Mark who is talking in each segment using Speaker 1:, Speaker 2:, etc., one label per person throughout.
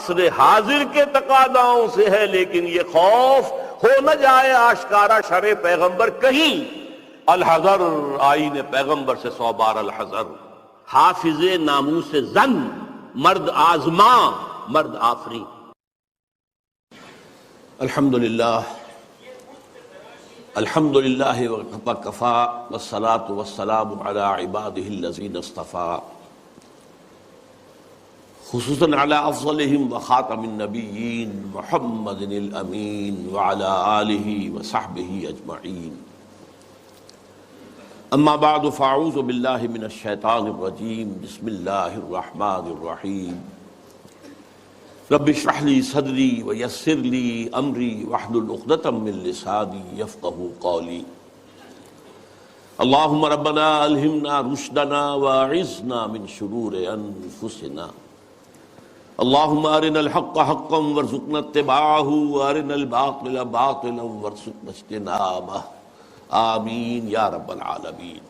Speaker 1: عصر حاضر کے تقاضاؤں سے ہے، لیکن یہ خوف ہو نہ جائے آشکارا شرع پیغمبر کہیں۔ الحذر، آئین پیغمبر سے 100 بار الحذر۔ حافظ ناموس زن، مرد آزما مرد آفری۔ الحمدللہ وکفا والصلاة والسلام علی عبادہ الذین اصطفیٰ، خصوصاً علی افضلہم وخاتم النبیین محمد الامین وعلی آلہ وصحبہ اجمعین۔ اما بعد فاعوذ باللہ من الشیطان الرجیم، بسم اللہ الرحمن الرحیم۔ رب اشرح لی صدری ویسر لی امری واحلل عقدۃ من لسانی یفقہوا قولی۔ اللہم ربنا الہمنا رشدنا واعذنا من شرور انفسنا۔ اللہم ارنا الحق حقا وارزقنا اتباعہ وارنا الباطل باطلا وارزقنا اجتنابہ، آمین یا رب العالمین۔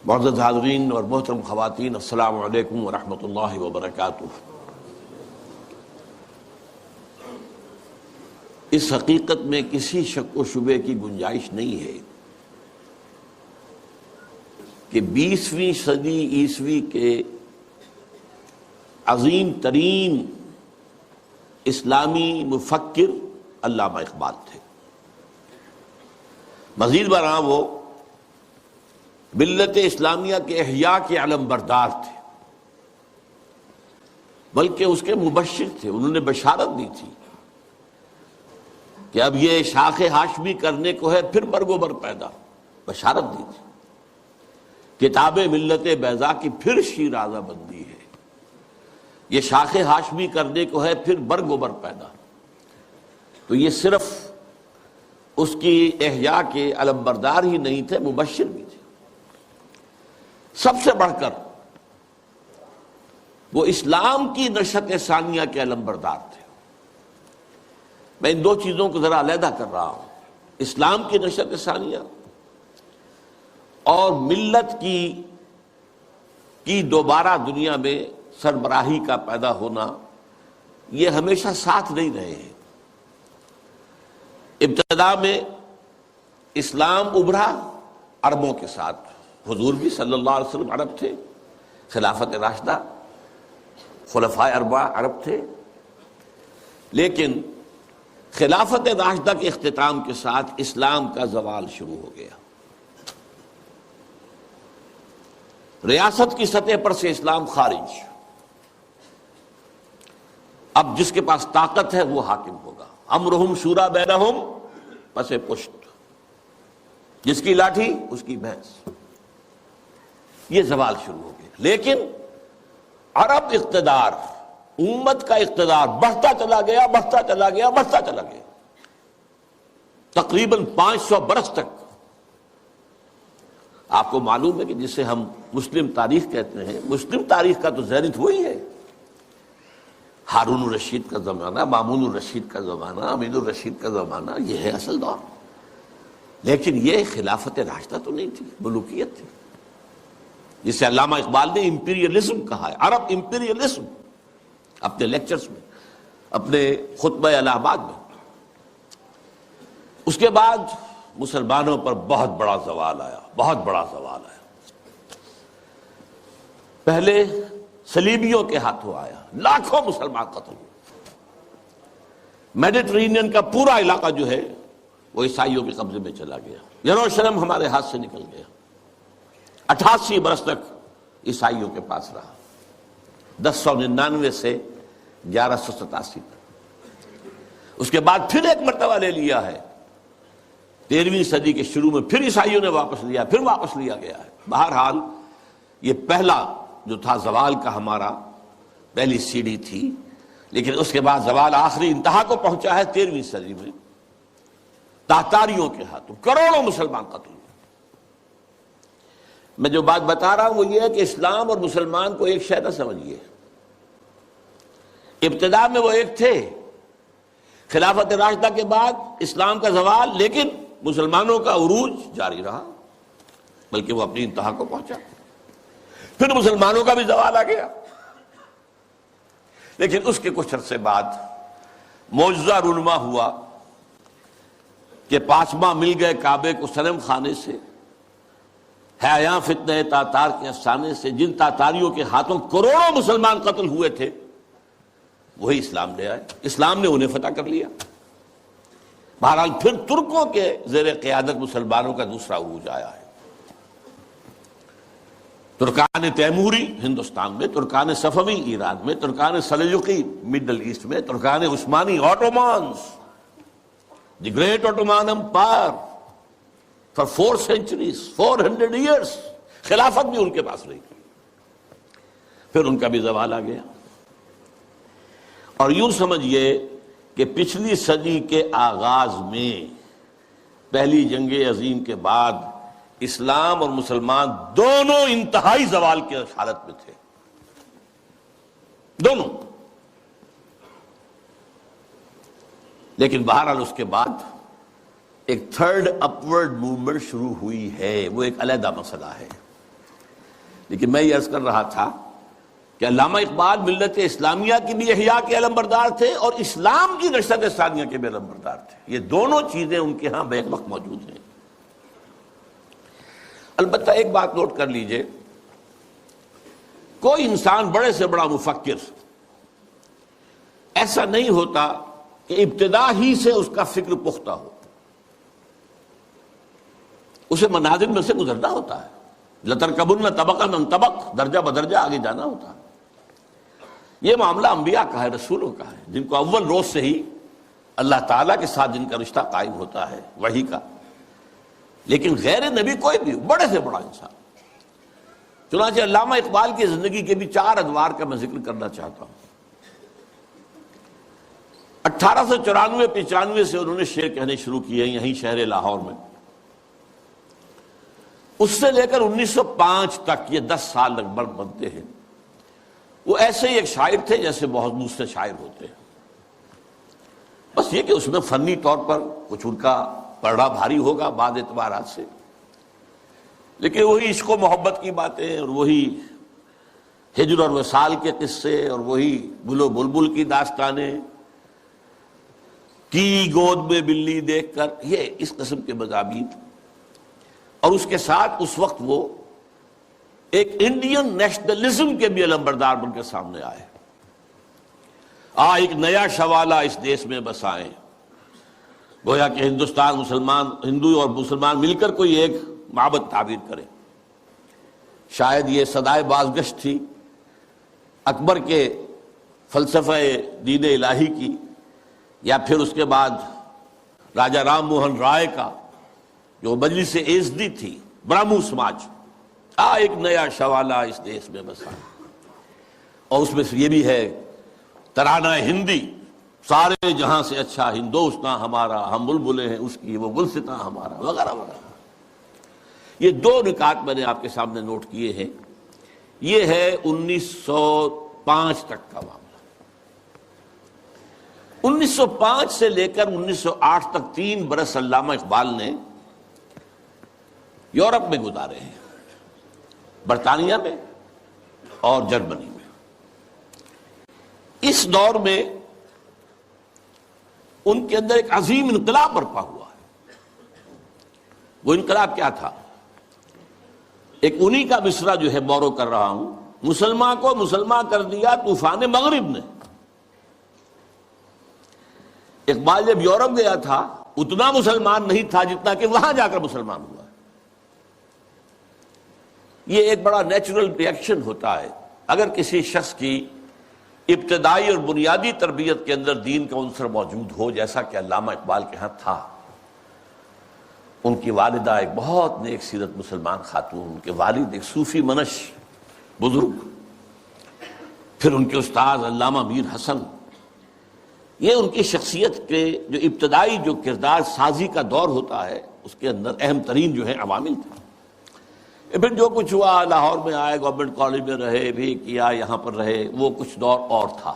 Speaker 1: معزز حاضرین اور محترم خواتین، السلام علیکم ورحمۃ اللہ وبرکاتہ۔ اس حقیقت میں کسی شک و شبے کی گنجائش نہیں ہے کہ 20ویں صدی عیسوی کے عظیم ترین اسلامی مفکر علامہ اقبال تھے۔ مزید برآں وہ ملت اسلامیہ کے احیاء کے علم بردار تھے، بلکہ اس کے مبشر تھے۔ انہوں نے بشارت دی تھی کہ اب یہ شاخ ہاشمی کرنے کو ہے، پھر برگ و بر پیدا۔ بشارت دی تھی کتاب ملت بیضا کی پھر شیرازہ بندی ہے، یہ شاخ ہاشمی کرنے کو ہے، پھر برگ و بر پیدا۔ تو یہ صرف اس کی احیاء کے علم بردار ہی نہیں تھے، مبشر بھی تھے۔ سب سے بڑھ کر وہ اسلام کی نشأت ثانیہ کے علم بردار تھے۔ میں ان دو چیزوں کو ذرا علیحدہ کر رہا ہوں، اسلام کی نشأت ثانیہ اور ملت کی دوبارہ دنیا میں سربراہی کا پیدا ہونا، یہ ہمیشہ ساتھ نہیں رہے ہیں۔ ابتدا میں اسلام ابھرا عربوں کے ساتھ، حضور بھی صلی اللہ علیہ وسلم عرب تھے، خلافت راشدہ خلفائے اربعہ عرب تھے، لیکن خلافت راشدہ کے اختتام کے ساتھ اسلام کا زوال شروع ہو گیا۔ ریاست کی سطح پر سے اسلام خارج، اب جس کے پاس طاقت ہے وہ حاکم ہوگا۔ امرہم شورا بینہم، پس پشت، جس کی لاٹھی اس کی بھینس۔ یہ زوال شروع ہو گیا، لیکن عرب اقتدار، امت کا اقتدار بڑھتا چلا گیا، بڑھتا چلا گیا، بڑھتا چلا گیا، تقریباً 500 برس تک۔ آپ کو معلوم ہے کہ جسے ہم مسلم تاریخ کہتے ہیں، مسلم تاریخ کا تو زینت وہی ہے۔ ہارون الرشید کا زمانہ، مامون الرشید کا زمانہ، امین الرشید کا زمانہ، یہ ہے اصل دور۔ لیکن یہ خلافت راشدہ تو نہیں تھی، ملوکیت تھی، جسے علامہ اقبال نے امپیریلزم کہا ہے، عرب امپیریلزم، اپنے لیکچرز میں، اپنے خطبہ الہ آباد میں۔ اس کے بعد مسلمانوں پر بہت بڑا زوال آیا، بہت بڑا زوال آیا۔ پہلے صلیبیوں کے ہاتھوں آیا، لاکھوں مسلمان قتل ہوئے۔ میڈیٹرینین کا پورا علاقہ جو ہے وہ عیسائیوں کے قبضے میں چلا گیا، یروشلم ہمارے ہاتھ سے نکل گیا، 88 برس تک عیسائیوں کے پاس رہا، 1099 سے 1187 تک۔ اس کے بعد پھر ایک مرتبہ لے لیا ہے 13ویں صدی کے شروع میں، پھر عیسائیوں نے واپس لیا، پھر واپس لیا گیا ہے۔ بہرحال یہ پہلا جو تھا زوال کا ہمارا، پہلی سیڑھی تھی، لیکن اس کے بعد زوال آخری انتہا کو پہنچا ہے 13ویں صدی میں، تاتاریوں کے ہاتھوں کروڑوں مسلمان قتل ہوئے۔ میں جو بات بتا رہا ہوں وہ یہ ہے کہ اسلام اور مسلمان کو ایک شے نہ سمجھیے۔ ابتدا میں وہ ایک تھے، خلافت راشدہ کے بعد اسلام کا زوال، لیکن مسلمانوں کا عروج جاری رہا، بلکہ وہ اپنی انتہا کو پہنچا۔ پھر مسلمانوں کا بھی زوال آ گیا، لیکن اس کے کچھ عرصے بعد معجزہ رونما ہوا کہ پاسباں مل گئے کعبے کو صنم خانے سے، ہے یہاں فتنہ تاتار کے افسانے سے، جن تاتاریوں کے ہاتھوں کروڑوں مسلمان قتل ہوئے تھے وہی اسلام لے آئے، اسلام نے انہیں فتح کر لیا۔ بہرحال پھر ترکوں کے زیر قیادت مسلمانوں کا دوسرا عروج آیا ہے۔ ترکان تیموری ہندوستان میں، ترکان صفوی ایران میں، ترکان سلجوقی مڈل ایسٹ میں، ترکان عثمانی Ottomans, the great Ottoman empire for 4 centuries 400 years، خلافت بھی ان کے پاس رہی۔ پھر ان کا بھی زوال آ گیا، اور یوں سمجھئے کہ پچھلی صدی کے آغاز میں پہلی جنگ عظیم کے بعد اسلام اور مسلمان دونوں انتہائی زوال کی حالت میں تھے، دونوں۔ لیکن بہرحال اس کے بعد ایک تھرڈ اپورڈ موومنٹ شروع ہوئی ہے، وہ ایک علیحدہ مسئلہ ہے۔ لیکن میں یہ عرض کر رہا تھا کہ علامہ اقبال ملت اسلامیہ کی بھی احیاء کے علمبردار تھے اور اسلام کی نشست ثانیہ کے بھی علمبردار تھے، یہ دونوں چیزیں ان کے ہاں بیک وقت موجود ہیں۔ البتہ ایک بات نوٹ کر لیجئے، کوئی انسان بڑے سے بڑا مفکر ایسا نہیں ہوتا کہ ابتدا ہی سے اس کا فکر پختہ ہو، اسے منازل میں سے گزرنا ہوتا ہے، لَتَرْكَبُنَّ طَبَقًا عَنْ طَبَقٍ، درجہ بدرجہ آگے جانا ہوتا ہے۔ یہ معاملہ انبیاء کا ہے، رسولوں کا ہے، جن کو اول روز سے ہی اللہ تعالیٰ کے ساتھ جن کا رشتہ قائم ہوتا ہے وحی کا۔ لیکن غیر نبی کوئی بھی بڑے سے بڑا انسان، چنانچہ علامہ اقبال کی زندگی کے بھی 4 ادوار کا میں ذکر کرنا چاہتا ہوں۔ 1894-95 سے انہوں نے شعر کہنے شروع کیے یہیں شہر لاہور میں، اس سے لے کر 1905 تک، یہ 10 سال لگ بھگ بنتے ہیں، وہ ایسے ہی ایک شاعر تھے جیسے بہت دوسرے شاعر ہوتے ہیں، بس یہ کہ اس میں فنی طور پر کچھ ان کا پڑھا بھاری ہوگا بعض اعتبارات سے، لیکن وہی عشق و محبت کی باتیں اور وہی ہجر اور وصال کے قصے اور وہی گل و بلبل کی داستانیں، کی گود میں بلی دیکھ کر، یہ اس قسم کے مضامین، اور اس کے ساتھ اس وقت وہ ایک انڈین نیشنلزم کے بھی علمبردار بن کے سامنے آئے۔ ایک نیا شوالہ اس دیش میں بسائیں، گویا کہ ہندوستان مسلمان، ہندو اور مسلمان مل کر کوئی ایک معبد تعبیر کرے۔ شاید یہ صدائے بازگشت تھی اکبر کے فلسفہ دین الہی کی، یا پھر اس کے بعد راجہ رام موہن رائے کا جو مجلس ایزدی تھی، برہمو سماج، ایک نیا شوالہ اس دیش میں بسا، اور اس میں سے یہ بھی ہے ترانہ ہندی، سارے جہاں سے اچھا ہندوستاں ہمارا، ہم بلبلیں ہیں اس کی، وہ گلستاں ہمارا، وغیرہ وغیرہ۔ یہ 2 نکات میں نے آپ کے سامنے نوٹ کیے ہیں۔ یہ ہے 1905 تک کا معاملہ۔ 1905 سے لے کر 1908 تک 3 برس علامہ اقبال نے یورپ میں گزارے ہیں، برطانیہ میں اور جرمنی میں۔ اس دور میں ان کے اندر ایک عظیم انقلاب برپا ہوا ہے۔ وہ انقلاب کیا تھا؟ ایک انہی کا مصرع جو ہے بورو کر رہا ہوں، مسلمان کو مسلمان کر دیا طوفان مغرب نے۔ اقبال جب یورپ گیا تھا اتنا مسلمان نہیں تھا جتنا کہ وہاں جا کر مسلمان ہوا۔ یہ ایک بڑا نیچرل ری ایکشن ہوتا ہے اگر کسی شخص کی ابتدائی اور بنیادی تربیت کے اندر دین کا عنصر موجود ہو، جیسا کہ علامہ اقبال کے ہاں تھا۔ ان کی والدہ ایک بہت نیک سیرت مسلمان خاتون، ان کے والد ایک صوفی منش بزرگ، پھر ان کے استاد علامہ میر حسن، یہ ان کی شخصیت کے جو ابتدائی جو کردار سازی کا دور ہوتا ہے اس کے اندر اہم ترین جو ہے عوامل تھے۔ پھر جو کچھ ہوا، لاہور میں آئے، گورنمنٹ کالج میں رہے بھی کیا، یہاں پر رہے، وہ کچھ دور اور تھا۔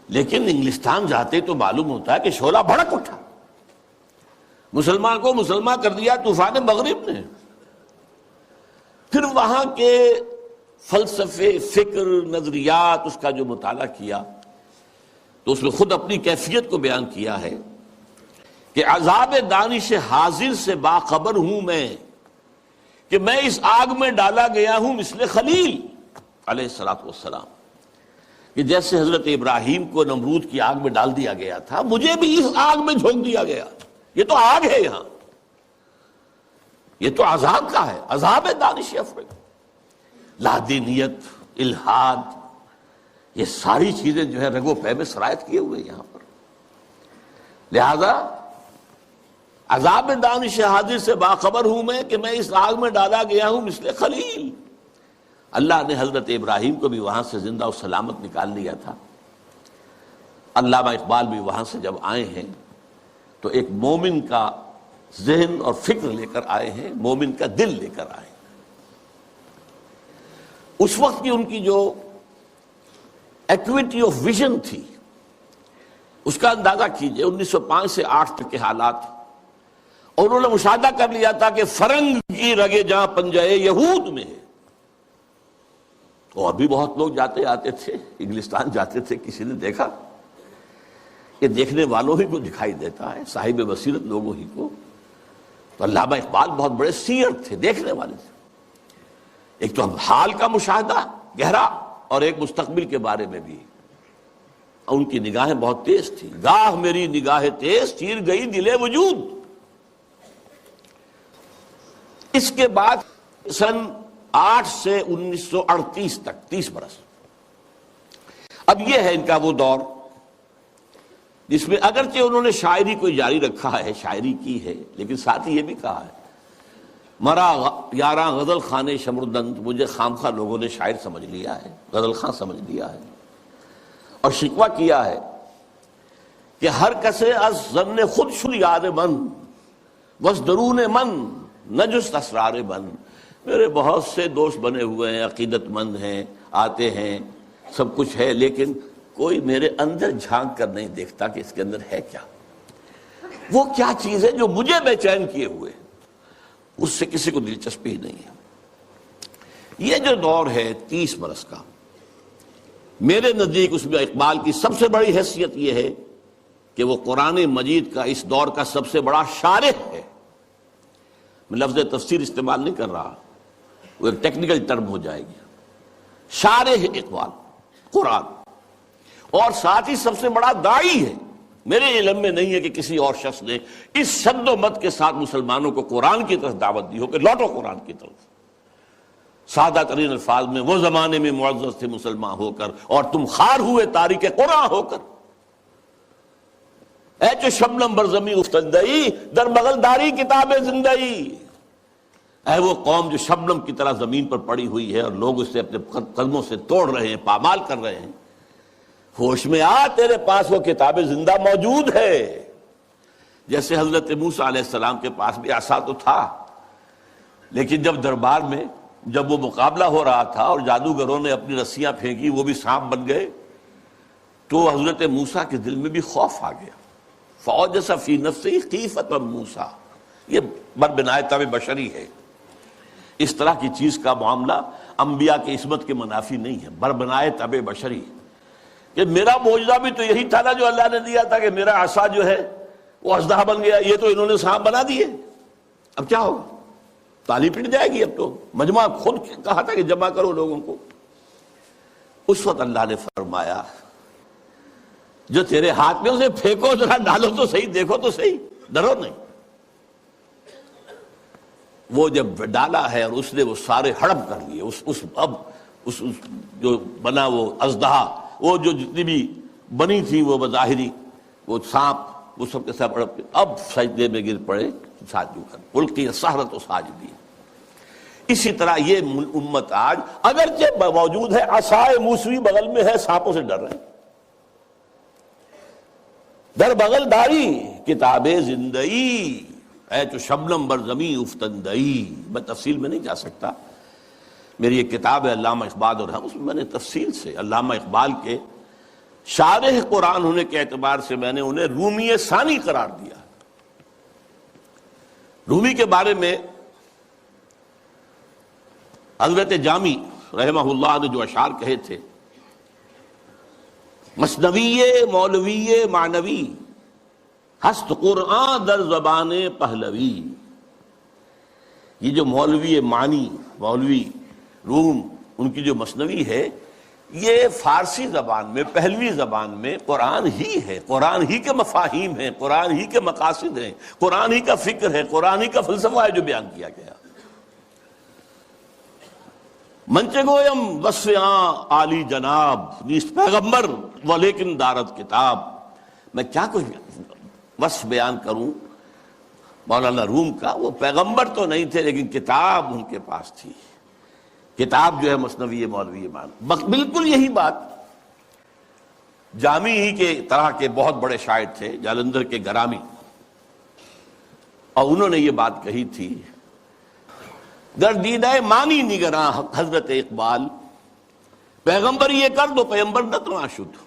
Speaker 1: لیکن انگلستان جاتے تو معلوم ہوتا ہے کہ شعلہ بھڑک اٹھا، مسلمان کو مسلمان کر دیا طوفان مغرب نے۔ پھر وہاں کے فلسفے، فکر، نظریات اس کا جو مطالعہ کیا تو اس میں خود اپنی کیفیت کو بیان کیا ہے کہ عذاب دانش حاضر سے باخبر ہوں میں کہ میں اس آگ میں ڈالا گیا ہوں مثل خلیل علیہ الصلوۃ والسلام، کہ جیسے حضرت ابراہیم کو نمرود کی آگ میں ڈال دیا گیا تھا، مجھے بھی اس آگ میں جھونک دیا گیا۔ یہ تو آگ ہے، یہاں یہ تو عذاب کا ہے، عذاب دانش افرگ، لادینیت، الحاد، یہ ساری چیزیں جو ہے رگ و پے میں سرایت کیے ہوئے یہاں پر۔ لہذا عذاب دانش حاضر سے باخبر ہوں میں کہ میں اس آگ میں ڈالا گیا ہوں مثل خلیل۔ اللہ نے حضرت ابراہیم کو بھی وہاں سے زندہ و سلامت نکال لیا تھا۔ علامہ اقبال بھی وہاں سے جب آئے ہیں تو ایک مومن کا ذہن اور فکر لے کر آئے ہیں، مومن کا دل لے کر آئے ہیں۔ اس وقت کی ان کی جو ایکویٹی آف ویژن تھی اس کا اندازہ کیجئے، 1905 سے 8 تک کے حالات، اور انہوں نے مشاہدہ کر لیا تھا کہ فرنگ کی رگے جہاں پنجائے یہود میں ہے۔ اور بھی بہت لوگ جاتے آتے تھے، انگلستان جاتے تھے، کسی نے دیکھا کہ دیکھنے والوں ہی کو دکھائی دیتا ہے، صاحب بصیرت لوگوں ہی کو۔ تو علامہ اقبال بہت بڑے سیر تھے، دیکھنے والے تھے، ایک تو حال کا مشاہدہ گہرا اور ایک مستقبل کے بارے میں بھی۔ ان کی نگاہیں بہت تیز تھی، گاہ میری نگاہ تیز چیر گئی دل وجود۔ اس کے بعد سن 8 سے 1938 تک 30 برس، اب یہ ہے ان کا وہ دور جس میں اگرچہ انہوں نے شاعری کو جاری رکھا ہے، شاعری کی ہے، لیکن ساتھ ہی یہ بھی کہا ہے مرا یاراں غزل خانے شمردند، مجھے خامخواہ لوگوں نے شاعر سمجھ لیا ہے، غزل خاں سمجھ لیا ہے، اور شکوہ کیا ہے کہ ہر کسے از ظن خود شد یاد من وز درون من نجست اسرار من۔ میرے بہت سے دوست بنے ہوئے ہیں، عقیدت مند ہیں، آتے ہیں، سب کچھ ہے، لیکن کوئی میرے اندر جھانک کر نہیں دیکھتا کہ اس کے اندر ہے کیا، وہ کیا چیز ہے جو مجھے بے چین کیے ہوئے، اس سے کسی کو دلچسپی نہیں ہے۔ یہ جو دور ہے 30 برس کا، میرے نزدیک اس میں اقبال کی سب سے بڑی حیثیت یہ ہے کہ وہ قرآن مجید کا اس دور کا سب سے بڑا شارح ہے۔ میں لفظ تفسیر استعمال نہیں کر رہا، وہ ایک ٹیکنیکل ٹرم ہو جائے گی۔ شارح اقبال قرآن، اور ساتھ ہی سب سے بڑا داعی ہے۔ میرے علم میں نہیں ہے کہ کسی اور شخص نے اس شد و مت کے ساتھ مسلمانوں کو قرآن کی طرف دعوت دی ہو کہ لوٹو قرآن کی طرف، سادہ ترین الفاظ میں وہ زمانے میں معزز تھے مسلمان ہو کر اور تم خار ہوئے تاریک قرآن ہو کر، اے جو شبنم بر زمین افتندئی در بغل داری کتاب زندئی، اے وہ قوم جو شبنم کی طرح زمین پر پڑی ہوئی ہے اور لوگ اسے اپنے قدموں سے توڑ رہے ہیں، پامال کر رہے ہیں، ہوش میں آ، تیرے پاس وہ کتاب زندہ موجود ہے۔ جیسے حضرت موسیٰ علیہ السلام کے پاس بھی عصا تو تھا، لیکن جب دربار میں جب وہ مقابلہ ہو رہا تھا اور جادوگروں نے اپنی رسیاں پھینکی، وہ بھی سانپ بن گئے، تو حضرت موسیٰ کے دل میں بھی خوف آ گیا۔ فَأَوْجَسَ فِي نَفْسِهِ خِیفَةً موسیٰ، یہ بربنائے طبع بشری ہے، اس طرح کی چیز کا معاملہ انبیاء کی عصمت کے منافی نہیں ہے، بربنائے طبع بشری، کہ میرا معجزہ بھی تو یہی تھا نا جو اللہ نے دیا تھا کہ میرا عصا جو ہے وہ اژدہا بن گیا، یہ تو انہوں نے سانپ بنا دیے، اب کیا ہوگا؟ تالی پٹ جائے گی۔ اب تو مجمع خود کہا تھا کہ جمع کرو لوگوں کو۔ اس وقت اللہ نے فرمایا جو تیرے ہاتھ میں اسے پھینکو، ذرا ڈالو تو صحیح، دیکھو تو صحیح، ڈرو نہیں۔ وہ جب ڈالا ہے اور اس نے وہ سارے ہڑپ کر لیے، اس جو بنا وہ اژدہا، وہ جو جتنی بھی بنی تھی وہ بظاہری وہ سانپ، وہ سب کے سب ہڑپ کے اب سجدے میں گر پڑے ساجدوں کر، القی السحرۃ ساجدین۔ اسی طرح یہ امت آج اگرچہ موجود ہے، عصائے موسوی بغل میں ہے، سانپوں سے ڈر رہے ہیں، در بغل داری کتاب زندئی، اے تو شبنم بر زمین افتندئی۔ میں تفصیل میں نہیں جا سکتا، میری ایک کتاب ہے علامہ اقبال اور ہم، اس میں نے تفصیل سے علامہ اقبال کے شارح قرآن ہونے کے اعتبار سے میں نے انہیں رومی ثانی قرار دیا۔ رومی کے بارے میں حضرت جامی رحمہ اللہ نے جو اشعار کہے تھے، مثنوی مولوی معنوی ہست قرآن در زبان پہلوی. یہ جو مولوی معنی، مولوی روم، ان کی جو مثنوی ہے، یہ فارسی زبان میں، پہلوی زبان میں قرآن ہی ہے، قرآن ہی کے مفاہیم ہیں، قرآن ہی کے مقاصد ہیں، قرآن ہی کا فکر ہے، قرآن ہی کا فلسفہ ہے جو بیان کیا گیا. منچ گویم وصف عالی جناب نیست پیغمبر و لیکن دارت کتاب. میں کیا کچھ وصف بیان کروں مولانا روم کا، وہ پیغمبر تو نہیں تھے لیکن کتاب ان کے پاس تھی. کتاب جو ہے مثنوی مولوی مان. بالکل یہی بات جامی ہی کے طرح کے بہت بڑے شاعر تھے، جالندھر کے گرامی، اور انہوں نے یہ بات کہی تھی، گردیدہ مانی نگراں حضرت اقبال، پیغمبر یہ کر دو پیغمبر نہ تو آشد.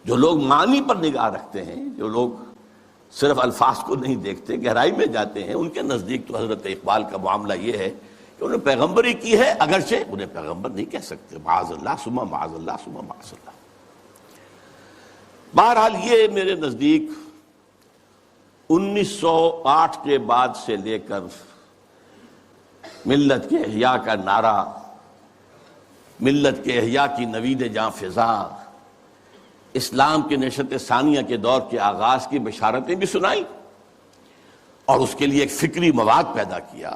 Speaker 1: جو لوگ معنی پر نگاہ رکھتے ہیں، جو لوگ صرف الفاظ کو نہیں دیکھتے، گہرائی میں جاتے ہیں، ان کے نزدیک تو حضرت اقبال کا معاملہ یہ ہے کہ انہوں نے پیغمبری کی ہے، اگرچہ انہیں پیغمبر نہیں کہہ سکتے، معاذ اللہ ثم معاذ اللہ ثم معاذ اللہ. بہرحال یہ میرے نزدیک 1908 کے بعد سے لے کر ملت کے احیاء کا نعرہ، ملت کے احیاء کی نوید جاں فضا، اسلام کے نشت ثانیہ کے دور کے آغاز کی بشارتیں بھی سنائی، اور اس کے لیے ایک فکری مواد پیدا کیا.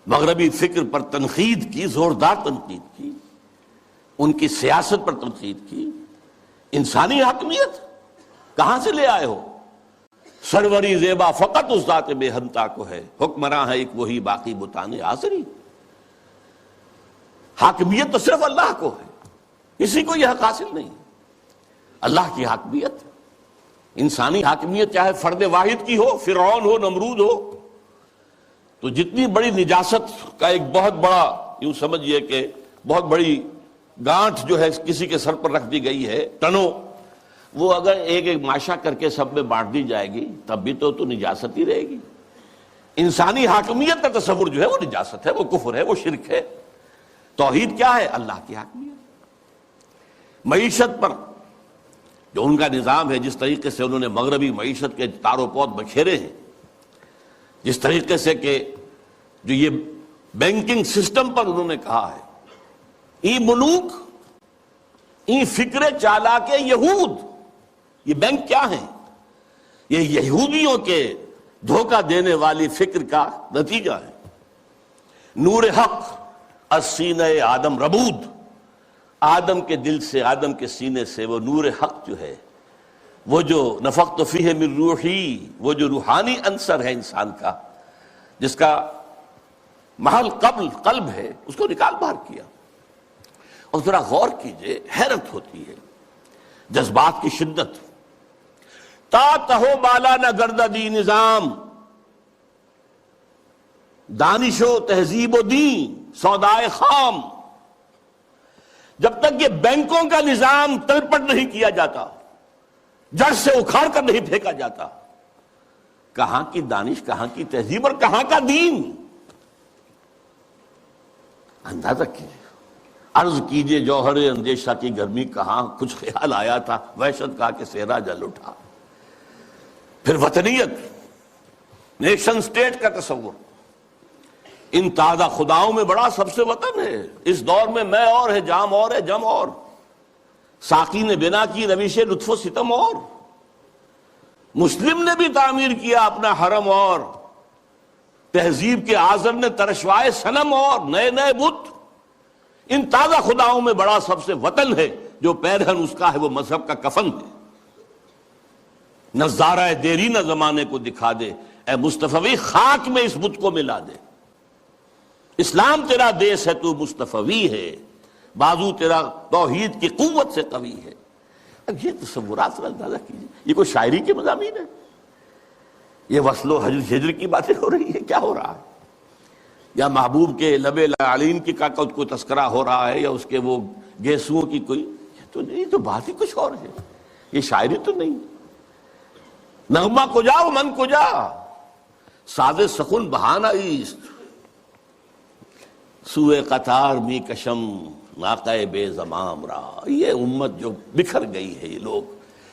Speaker 1: مغربی فکر پر تنقید کی، زوردار تنقید کی، ان کی سیاست پر تنقید کی. انسانی حاکمیت کہاں سے لے آئے ہو؟ سروری زیبا فقط اس ذات بے ہمتا کو ہے، حکمراں ہے ایک وہی باقی بتان آزری. حاکمیت تو صرف اللہ کو ہے، کسی کو یہ حق حاصل نہیں. اللہ کی حاکمیت، انسانی حاکمیت چاہے فرد واحد کی ہو، فرعون ہو، نمرود ہو، تو جتنی بڑی نجاست کا ایک بہت بڑا، یوں سمجھئے کہ بہت بڑی گانٹھ جو ہے کسی کے سر پر رکھ دی گئی ہے، ٹنو، وہ اگر ایک ایک ماشا کر کے سب میں بانٹ دی جائے گی تب بھی تو نجاست ہی رہے گی. انسانی حاکمیت کا تصور جو ہے وہ نجاست ہے، وہ کفر ہے، وہ شرک ہے. توحید کیا ہے؟ اللہ کی حاکمیت. معیشت پر جو ان کا نظام ہے، جس طریقے سے انہوں نے مغربی معیشت کے تار و پود بکھیرے ہیں، جس طریقے سے کہ جو یہ بینکنگ سسٹم پر انہوں نے کہا ہے، ای ملوک ای فکر چالاک یہود. یہ بینک کیا ہیں؟ یہ یہودیوں کے دھوکہ دینے والی فکر کا نتیجہ ہے. نور حق السینہ آدم ربود، آدم کے دل سے، آدم کے سینے سے وہ نور حق جو ہے، وہ جو نفخت فیہ من روحی، وہ جو روحانی عنصر ہے انسان کا، جس کا محل قلب ہے، اس کو نکال باہر کیا. اور ذرا غور کیجئے، حیرت ہوتی ہے جذبات کی شدت. تا تہو بالا نہ گردہ دی نظام، دانش و تہذیب و دین سودائے خام. جب تک یہ بینکوں کا نظام تلپٹ نہیں کیا جاتا، جڑ سے اکھاڑ کر نہیں پھینکا جاتا، کہاں کی دانش، کہاں کی تہذیب اور کہاں کا دین؟ اندازہ کیجیے، عرض کیجیے جوہر اندیشہ کی گرمی کہاں، کچھ خیال آیا تھا، وحشت کا کہ صحرا جل اٹھا. پھر وطنیت، نیشن سٹیٹ کا تصور. ان تازہ خداؤں میں بڑا سب سے وطن ہے. اس دور میں میں اور ہے، جام اور ہے، جم اور. ساقی نے بنا کی روش لطف و ستم اور. مسلم نے بھی تعمیر کیا اپنا حرم اور. تہذیب کے اعظم نے ترشوائے صنم اور، نئے نئے بت. ان تازہ خداؤں میں بڑا سب سے وطن ہے، جو پیرہن اس کا ہے وہ مذہب کا کفن ہے. نظارہ دیری نہ زمانے کو دکھا دے، اے مصطفی خاک میں اس بت کو ملا دے. اسلام تیرا دیس ہے، تو مصطفی ہے، بازو تیرا توحید کی قوت سے قوی ہے. اب یہ تصورات کا اندازہ کیجیے، یہ کوئی شاعری کے مضامین ہے؟ یہ وصل و ہجر کی باتیں ہو رہی ہے؟ کیا ہو رہا ہے؟ یا محبوب کے لب لعلین کی کا کوئی تذکرہ ہو رہا ہے، یا اس کے وہ گیسوؤں کی کوئی؟ یہ تو بات ہی کچھ اور ہے، یہ شاعری تو نہیں. نغمہ کجا و من کجا، ساز سخن بہانہ ایست. سوئے قطار می کشم ناقہ بے زمام را. یہ امت جو بکھر گئی ہے، یہ لوگ،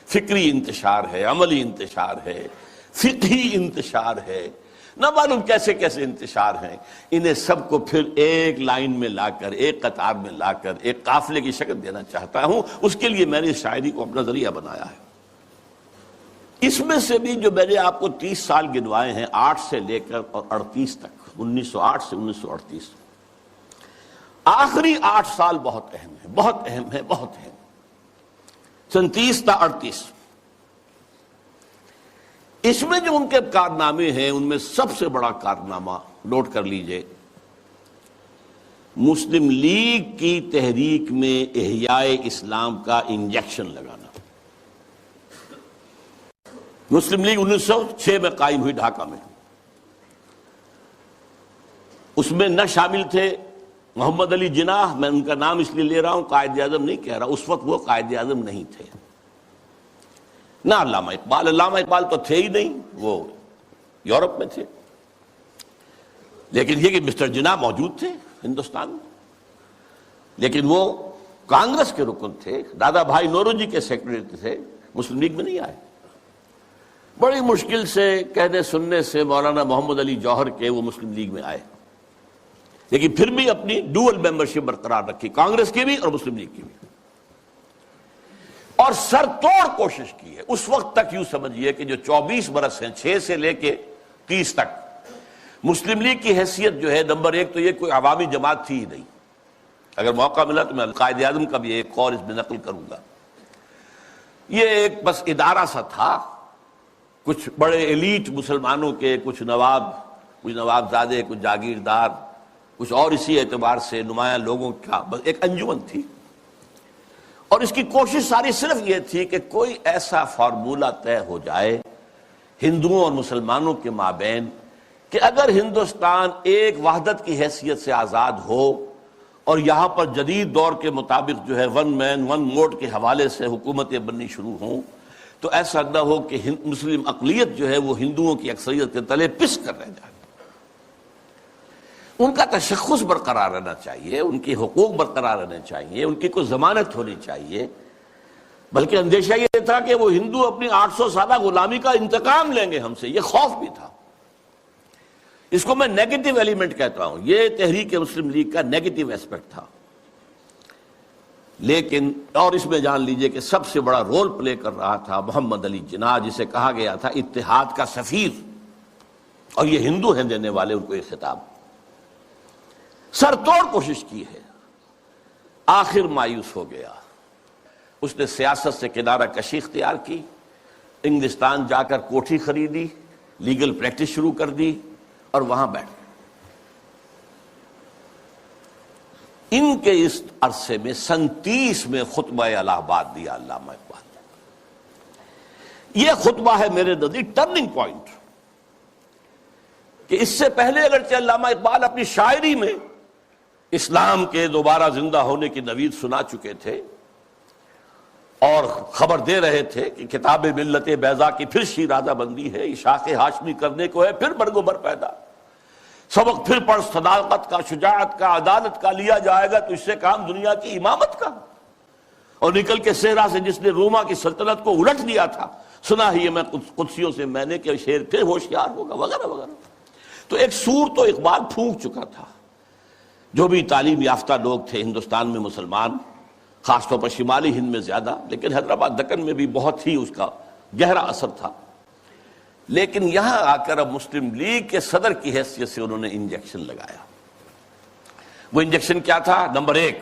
Speaker 1: فکری انتشار ہے، عملی انتشار ہے، فقہی انتشار ہے، نہ معلوم کیسے کیسے انتشار ہیں. انہیں سب کو پھر ایک لائن میں لا کر، ایک قطار میں لا کر ایک قافلے کی شکل دینا چاہتا ہوں. اس کے لیے میں نے اس شاعری کو اپنا ذریعہ بنایا ہے. اس میں سے بھی جو میں نے آپ کو 30 سال گنوائے ہیں، 8 سے لے کر اور 38 تک، 1908 سے 1938، آخری 8 سال بہت اہم ہے، بہت اہم ہے، بہت اہم. 37 تا 38، اس میں جو ان کے کارنامے ہیں، ان میں سب سے بڑا کارنامہ نوٹ کر لیجئے، مسلم لیگ کی تحریک میں احیاء اسلام کا انجیکشن لگانا. مسلم لیگ 1906 میں قائم ہوئی ڈھاکہ میں. اس میں نہ شامل تھے محمد علی جناح، میں ان کا نام اس لیے لے رہا ہوں، قائد اعظم نہیں کہہ رہا، اس وقت وہ قائد اعظم نہیں تھے. نہ علامہ اقبال، علامہ اقبال تو تھے ہی نہیں، وہ یورپ میں تھے. لیکن یہ کہ مسٹر جناح موجود تھے ہندوستان میں، لیکن وہ کانگریس کے رکن تھے، دادا بھائی نوروجی کے سیکرٹری تھے، مسلم لیگ میں نہیں آئے. بڑی مشکل سے کہنے سننے سے مولانا محمد علی جوہر کے وہ مسلم لیگ میں آئے، لیکن پھر بھی اپنی ڈوئل ممبرشپ برقرار رکھی، کانگریس کی بھی اور مسلم لیگ کی بھی، اور سر توڑ کوشش کی ہے. اس وقت تک یوں سمجھیے کہ جو 24 برس ہیں، 6 سے لے کے 30 تک، مسلم لیگ کی حیثیت جو ہے، نمبر ایک تو یہ کوئی عوامی جماعت تھی ہی نہیں. اگر موقع ملا تو میں قائد اعظم کا بھی ایک قول اس میں نقل کروں گا. یہ ایک بس ادارہ سا تھا، کچھ بڑے ایلیٹ مسلمانوں کے، کچھ نوابزادے، کچھ جاگیردار، کچھ اور اسی اعتبار سے نمایاں لوگوں کا بس ایک انجمن تھی. اور اس کی کوشش ساری صرف یہ تھی کہ کوئی ایسا فارمولہ طے ہو جائے ہندوؤں اور مسلمانوں کے مابین کہ اگر ہندوستان ایک وحدت کی حیثیت سے آزاد ہو اور یہاں پر جدید دور کے مطابق جو ہے ون مین ون ووٹ کے حوالے سے حکومتیں بننی شروع ہوں، تو ایسا نہ ہو کہ مسلم اقلیت جو ہے وہ ہندوؤں کی اکثریت کے تلے پس کر رہ جائے. ان کا تشخص برقرار رہنا چاہیے، ان کی حقوق برقرار رہنے چاہیے، ان کی کوئی ضمانت ہونی چاہیے. بلکہ اندیشہ یہ تھا کہ وہ ہندو اپنی 800 سالہ غلامی کا انتقام لیں گے ہم سے، یہ خوف بھی تھا. اس کو میں نیگیٹو ایلیمنٹ کہتا ہوں، یہ تحریک مسلم لیگ کا نیگیٹو ایسپیکٹ تھا. لیکن اور اس میں جان لیجئے کہ سب سے بڑا رول پلے کر رہا تھا محمد علی جناح، جسے کہا گیا تھا اتحاد کا سفیر، اور یہ ہندو ہیں دینے والے ان کو یہ خطاب. سر توڑ کوشش کی ہے، آخر مایوس ہو گیا. اس نے سیاست سے کنارہ کشی اختیار کی، انگلستان جا کر کوٹھی خریدی، لیگل پریکٹس شروع کر دی اور وہاں بیٹھ گئے. ان کے اس عرصے میں 37 میں خطبہ الہ آباد دیا علامہ اقبال نے. یہ خطبہ ہے میرے نزدیک ٹرننگ پوائنٹ، کہ اس سے پہلے اگرچہ علامہ اقبال اپنی شاعری میں اسلام کے دوبارہ زندہ ہونے کی نوید سنا چکے تھے اور خبر دے رہے تھے کہ کتاب ملت بیضا کی پھر شیرازہ بندی ہے، اشاق ہاشمی کرنے کو ہے پھر برگ و بر پیدا، سبق پھر پڑھ صداقت کا، شجاعت کا، عدالت کا، لیا جائے گا تو اس سے کام دنیا کی امامت کا، اور نکل کے صحرا سے جس نے روما کی سلطنت کو الٹ دیا تھا، سنا ہی میں قدسیوں سے میں نے کہ شیر پھر ہوشیار ہوگا، وغیرہ وغیرہ. تو ایک سور تو اقبال پھونک چکا تھا. جو بھی تعلیم یافتہ لوگ تھے ہندوستان میں مسلمان، خاص طور پر شمالی ہند میں زیادہ، لیکن حیدرآباد دکن میں بھی بہت ہی اس کا گہرا اثر تھا. لیکن یہاں آ کر اب مسلم لیگ کے صدر کی حیثیت سے انہوں نے انجیکشن لگایا. وہ انجیکشن کیا تھا؟ نمبر ایک،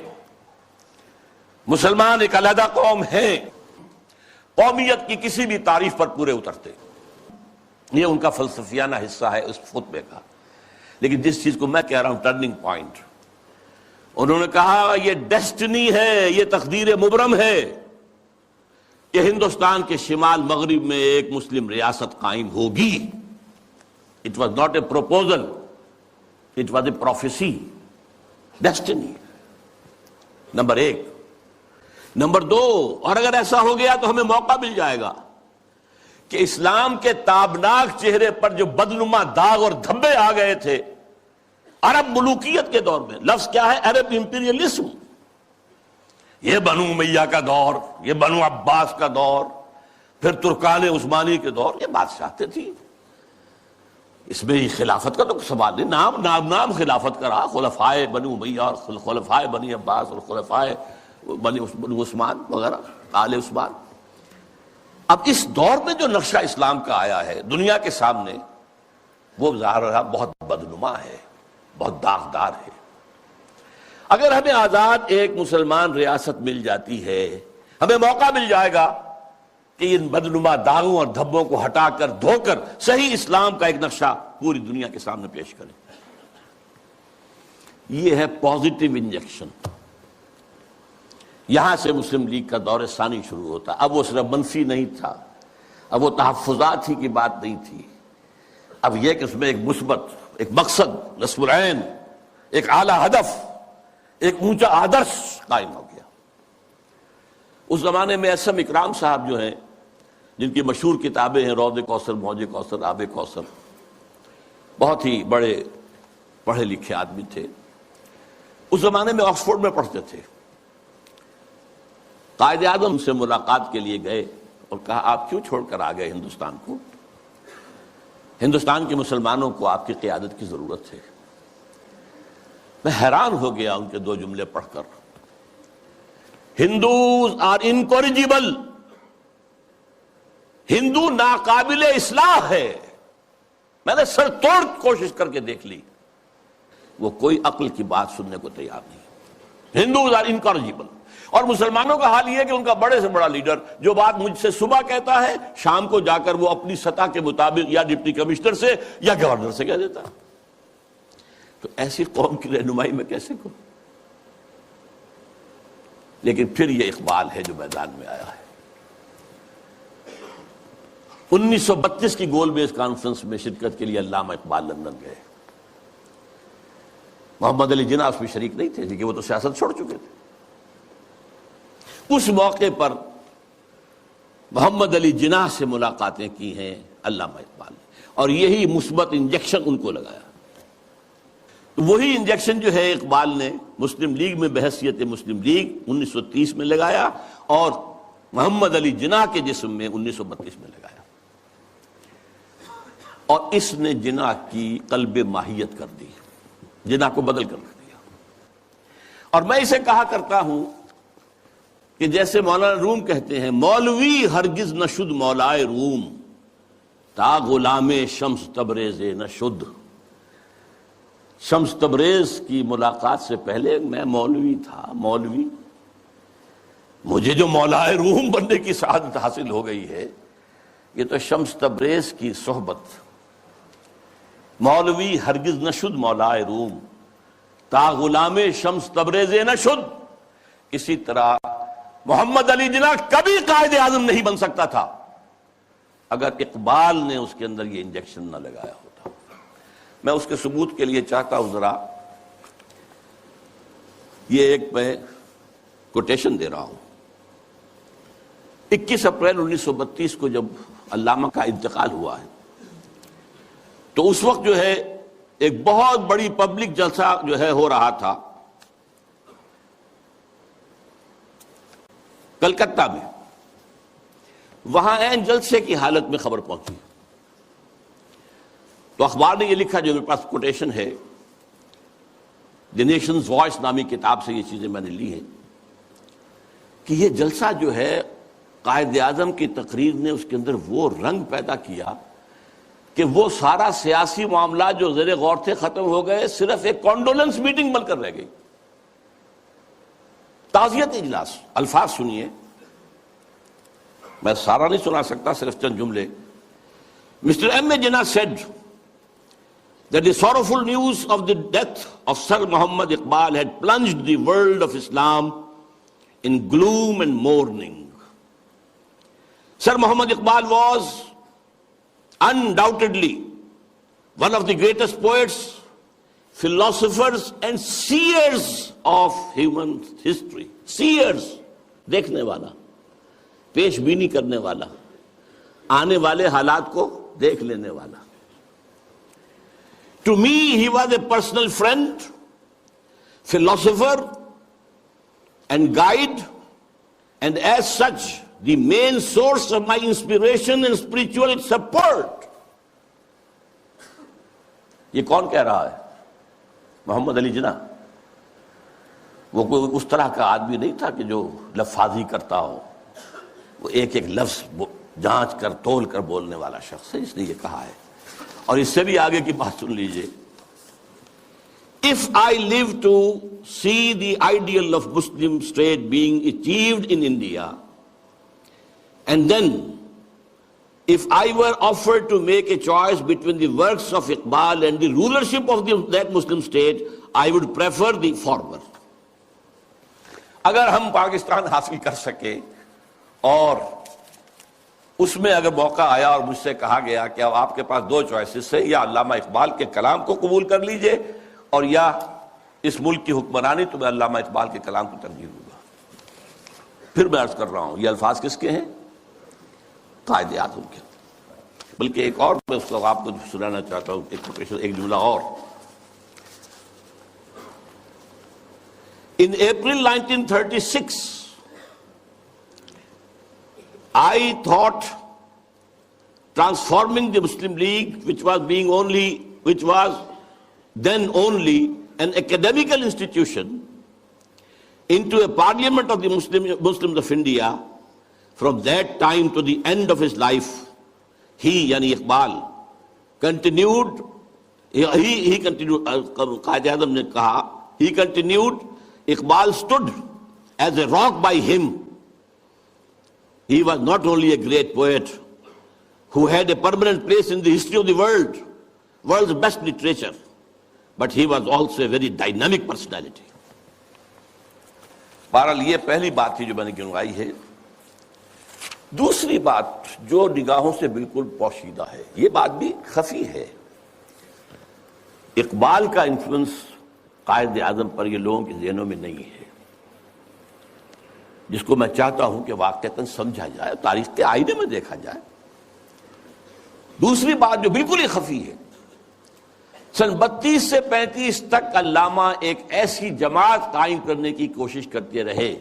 Speaker 1: مسلمان ایک علیحدہ قوم ہیں، قومیت کی کسی بھی تعریف پر پورے اترتے. یہ ان کا فلسفیانہ حصہ ہے اس خطبے کا. لیکن جس چیز کو میں کہہ رہا ہوں ٹرننگ پوائنٹ، انہوں نے کہا یہ ڈیسٹنی ہے، یہ تقدیر مبرم ہے کہ ہندوستان کے شمال مغرب میں ایک مسلم ریاست قائم ہوگی. It was not a proposal, it was a prophecy, destiny. Number ایک. نمبر دو، اور اگر ایسا ہو گیا تو ہمیں موقع مل جائے گا کہ اسلام کے تابناک چہرے پر جو بدنما داغ اور دھبے آ گئے تھے عرب ملوکیت کے دور میں، لفظ کیا ہے؟ عرب امپیریلزم. یہ بنو امیہ کا دور، یہ بنو عباس کا دور، پھر ترکان عثمانی کے دور، یہ بادشاہتیں تھی. اس میں خلافت کا تو سوال نہیں، نام خلافت کا رہا، خلفائے بنو امیہ اور خلفائے بنی عباس اور خلفائے بنو عثمان وغیرہ، آل عثمان. اب اس دور میں جو نقشہ اسلام کا آیا ہے دنیا کے سامنے، وہ ظاہر رہا بہت بدنما ہے، بہت داغدار ہے. اگر ہمیں آزاد ایک مسلمان ریاست مل جاتی ہے، ہمیں موقع مل جائے گا کہ ان بدنما داغوں اور دھبوں کو ہٹا کر دھو کر صحیح اسلام کا ایک نقشہ پوری دنیا کے سامنے پیش کریں. یہ ہے پازیٹیو انجیکشن. یہاں سے مسلم لیگ کا دور ثانی شروع ہوتا. اب وہ صرف منفی نہیں تھا، اب وہ تحفظات ہی کی بات نہیں تھی، اب یہ کہ اس میں ایک مثبت، ایک مقصد نصب العین، ایک اعلیٰ ہدف، ایک اونچا آدرش قائم ہو گیا. اس زمانے میں اسم اکرام صاحب جو ہیں، جن کی مشہور کتابیں ہیں روض کوثر، موج کوثر، آب کوثر، بہت ہی بڑے پڑھے لکھے آدمی تھے. اس زمانے میں آکسفورڈ میں پڑھتے تھے. قائد اعظم سے ملاقات کے لیے گئے اور کہا آپ کیوں چھوڑ کر آ گئے ہندوستان کو؟ ہندوستان کے مسلمانوں کو آپ کی قیادت کی ضرورت ہے. میں حیران ہو گیا ان کے دو جملے پڑھ کر. ہندوز آر انکوریجیبل، ہندو ناقابل اصلاح ہے. میں نے سر توڑ کوشش کر کے دیکھ لی، وہ کوئی عقل کی بات سننے کو تیار نہیں. Hindus are incorrigible. اور مسلمانوں کا حال یہ ہے کہ ان کا بڑے سے بڑا لیڈر جو بات مجھ سے صبح کہتا ہے، شام کو جا کر وہ اپنی سطح کے مطابق یا ڈپٹی کمشنر سے یا گورنر سے کہہ دیتا. تو ایسی قوم کی رہنمائی میں کیسے کروں؟ لیکن پھر یہ اقبال ہے جو میدان میں آیا ہے. 1932 کی گول بیس کانفرنس میں شرکت کے لیے علامہ اقبال لندن گئے. محمد علی جناح اس میں شریک نہیں تھے کیونکہ وہ تو سیاست چھوڑ چکے تھے. اس موقع پر محمد علی جناح سے ملاقاتیں کی ہیں علامہ اقبال نے، اور یہی مثبت انجیکشن ان کو لگایا. وہی انجیکشن جو ہے اقبال نے مسلم لیگ میں بحیثیت مسلم لیگ 1930 میں لگایا اور محمد علی جناح کے جسم میں 1932 میں لگایا. اور اس نے جناح کی قلب ماہیت کر دی، جناح کو بدل کر رکھ دیا. اور میں اسے کہا کرتا ہوں کہ جیسے مولانا روم کہتے ہیں، مولوی ہرگز نہ شد مولائے روم، تا غلام شمس تبریز نہ شد. شمس تبریز کی ملاقات سے پہلے میں مولوی تھا. مولوی، مجھے جو مولائے روم بننے کی سعادت حاصل ہو گئی ہے، یہ تو شمس تبریز کی صحبت. مولوی ہرگز نہ شد مولائے روم، تا غلام شمس تبریز نہ شد. اسی طرح محمد علی جناح کبھی قائد اعظم نہیں بن سکتا تھا اگر اقبال نے اس کے اندر یہ انجیکشن نہ لگایا ہوتا. میں اس کے ثبوت کے لیے چاہتا ہوں ذرا یہ ایک میں کوٹیشن دے رہا ہوں. 21 اپریل 1932 کو جب علامہ کا انتقال ہوا ہے تو اس وقت جو ہے ایک بہت بڑی پبلک جلسہ جو ہے ہو رہا تھا کلکتہ میں. وہاں عین جلسے کی حالت میں خبر پہنچی تو اخبار نے یہ لکھا، جو میرے پاس کوٹیشن ہے، دی نیشنز وائس نامی کتاب سے یہ چیزیں میں نے لی ہیں، کہ یہ جلسہ جو ہے قائد اعظم کی تقریر نے اس کے اندر وہ رنگ پیدا کیا کہ وہ سارا سیاسی معاملات جو زیر غور تھے ختم ہو گئے، صرف ایک کانڈولنس میٹنگ بن کر رہ گئی. تعزیت اجلاس. الفاظ سنیے، میں سارا نہیں سنا سکتا، صرف چند جملے. Mr. M. Jinnah said that the sorrowful news of the death of Sir Muhammad Iqbal had plunged the world of Islam in gloom and mourning. Sir Muhammad Iqbal was undoubtedly one of the greatest poets, philosophers and seers of human history. Seers, دیکھنے والا، پیش بینی کرنے والا، آنے والے حالات کو دیکھ لینے والا. To me, he was a personal friend, philosopher, and guide, and as such, the main source of my inspiration and spiritual support. یہ کون کہہ رہا ہے؟ محمد علی جناح. وہ کوئی اس طرح کا آدمی نہیں تھا کہ جو لفاظی کرتا ہو، وہ ایک ایک لفظ جانچ کر تول کر بولنے والا شخص ہے، اس نے یہ کہا ہے. اور اس سے بھی آگے کی بات سن لیجئے. If I live to see the ideal of Muslim state being achieved in India, and then if I were offered to make a choice between the works of Iqbal and the rulership of that Muslim state, I would prefer the former. اگر ہم پاکستان حاصل کر سکے اور اس میں اگر موقع آیا اور مجھ سے کہا گیا کہ اب آپ کے پاس دو چوائسز ہے، یا علامہ اقبال کے کلام کو قبول کر لیجئے اور یا اس ملک کی حکمرانی، تو میں علامہ اقبال کے کلام کو ترجیح دوں گا. پھر میں عرض کر رہا ہوں، یہ الفاظ کس کے ہیں؟ قائد اعظم کے. بلکہ ایک اور میں اس کو آپ کو سنانا چاہتا ہوں، ایک جملہ اور. In April 1936, I thought transforming the Muslim League, which was then only an academical institution, into a parliament of the Muslims of India. From that time to the end of his life, he, yani Iqbal, continued, he continued, Qaid Azam ne kaha, he continued, Iqbal stood as a rock by him. He was not only a great poet who had a permanent place in the history of the world's best literature, but he was also a very dynamic personality. بہرحال یہ پہلی بات تھی جو میں نے گنوائی ہے. دوسری بات جو نگاہوں سے بالکل پوشیدہ ہے، یہ بات بھی خفی ہے. اقبال کا انفلوئنس قائد اعظم پر یہ لوگوں کے ذہنوں میں نہیں ہے، جس کو میں چاہتا ہوں کہ واقعتاً سمجھا جائے، تاریخ کے آئینے میں دیکھا جائے. دوسری بات جو بالکل ہی خفی ہے، سن 32 سے 35 تک علامہ ایک ایسی جماعت قائم کرنے کی کوشش کرتے رہے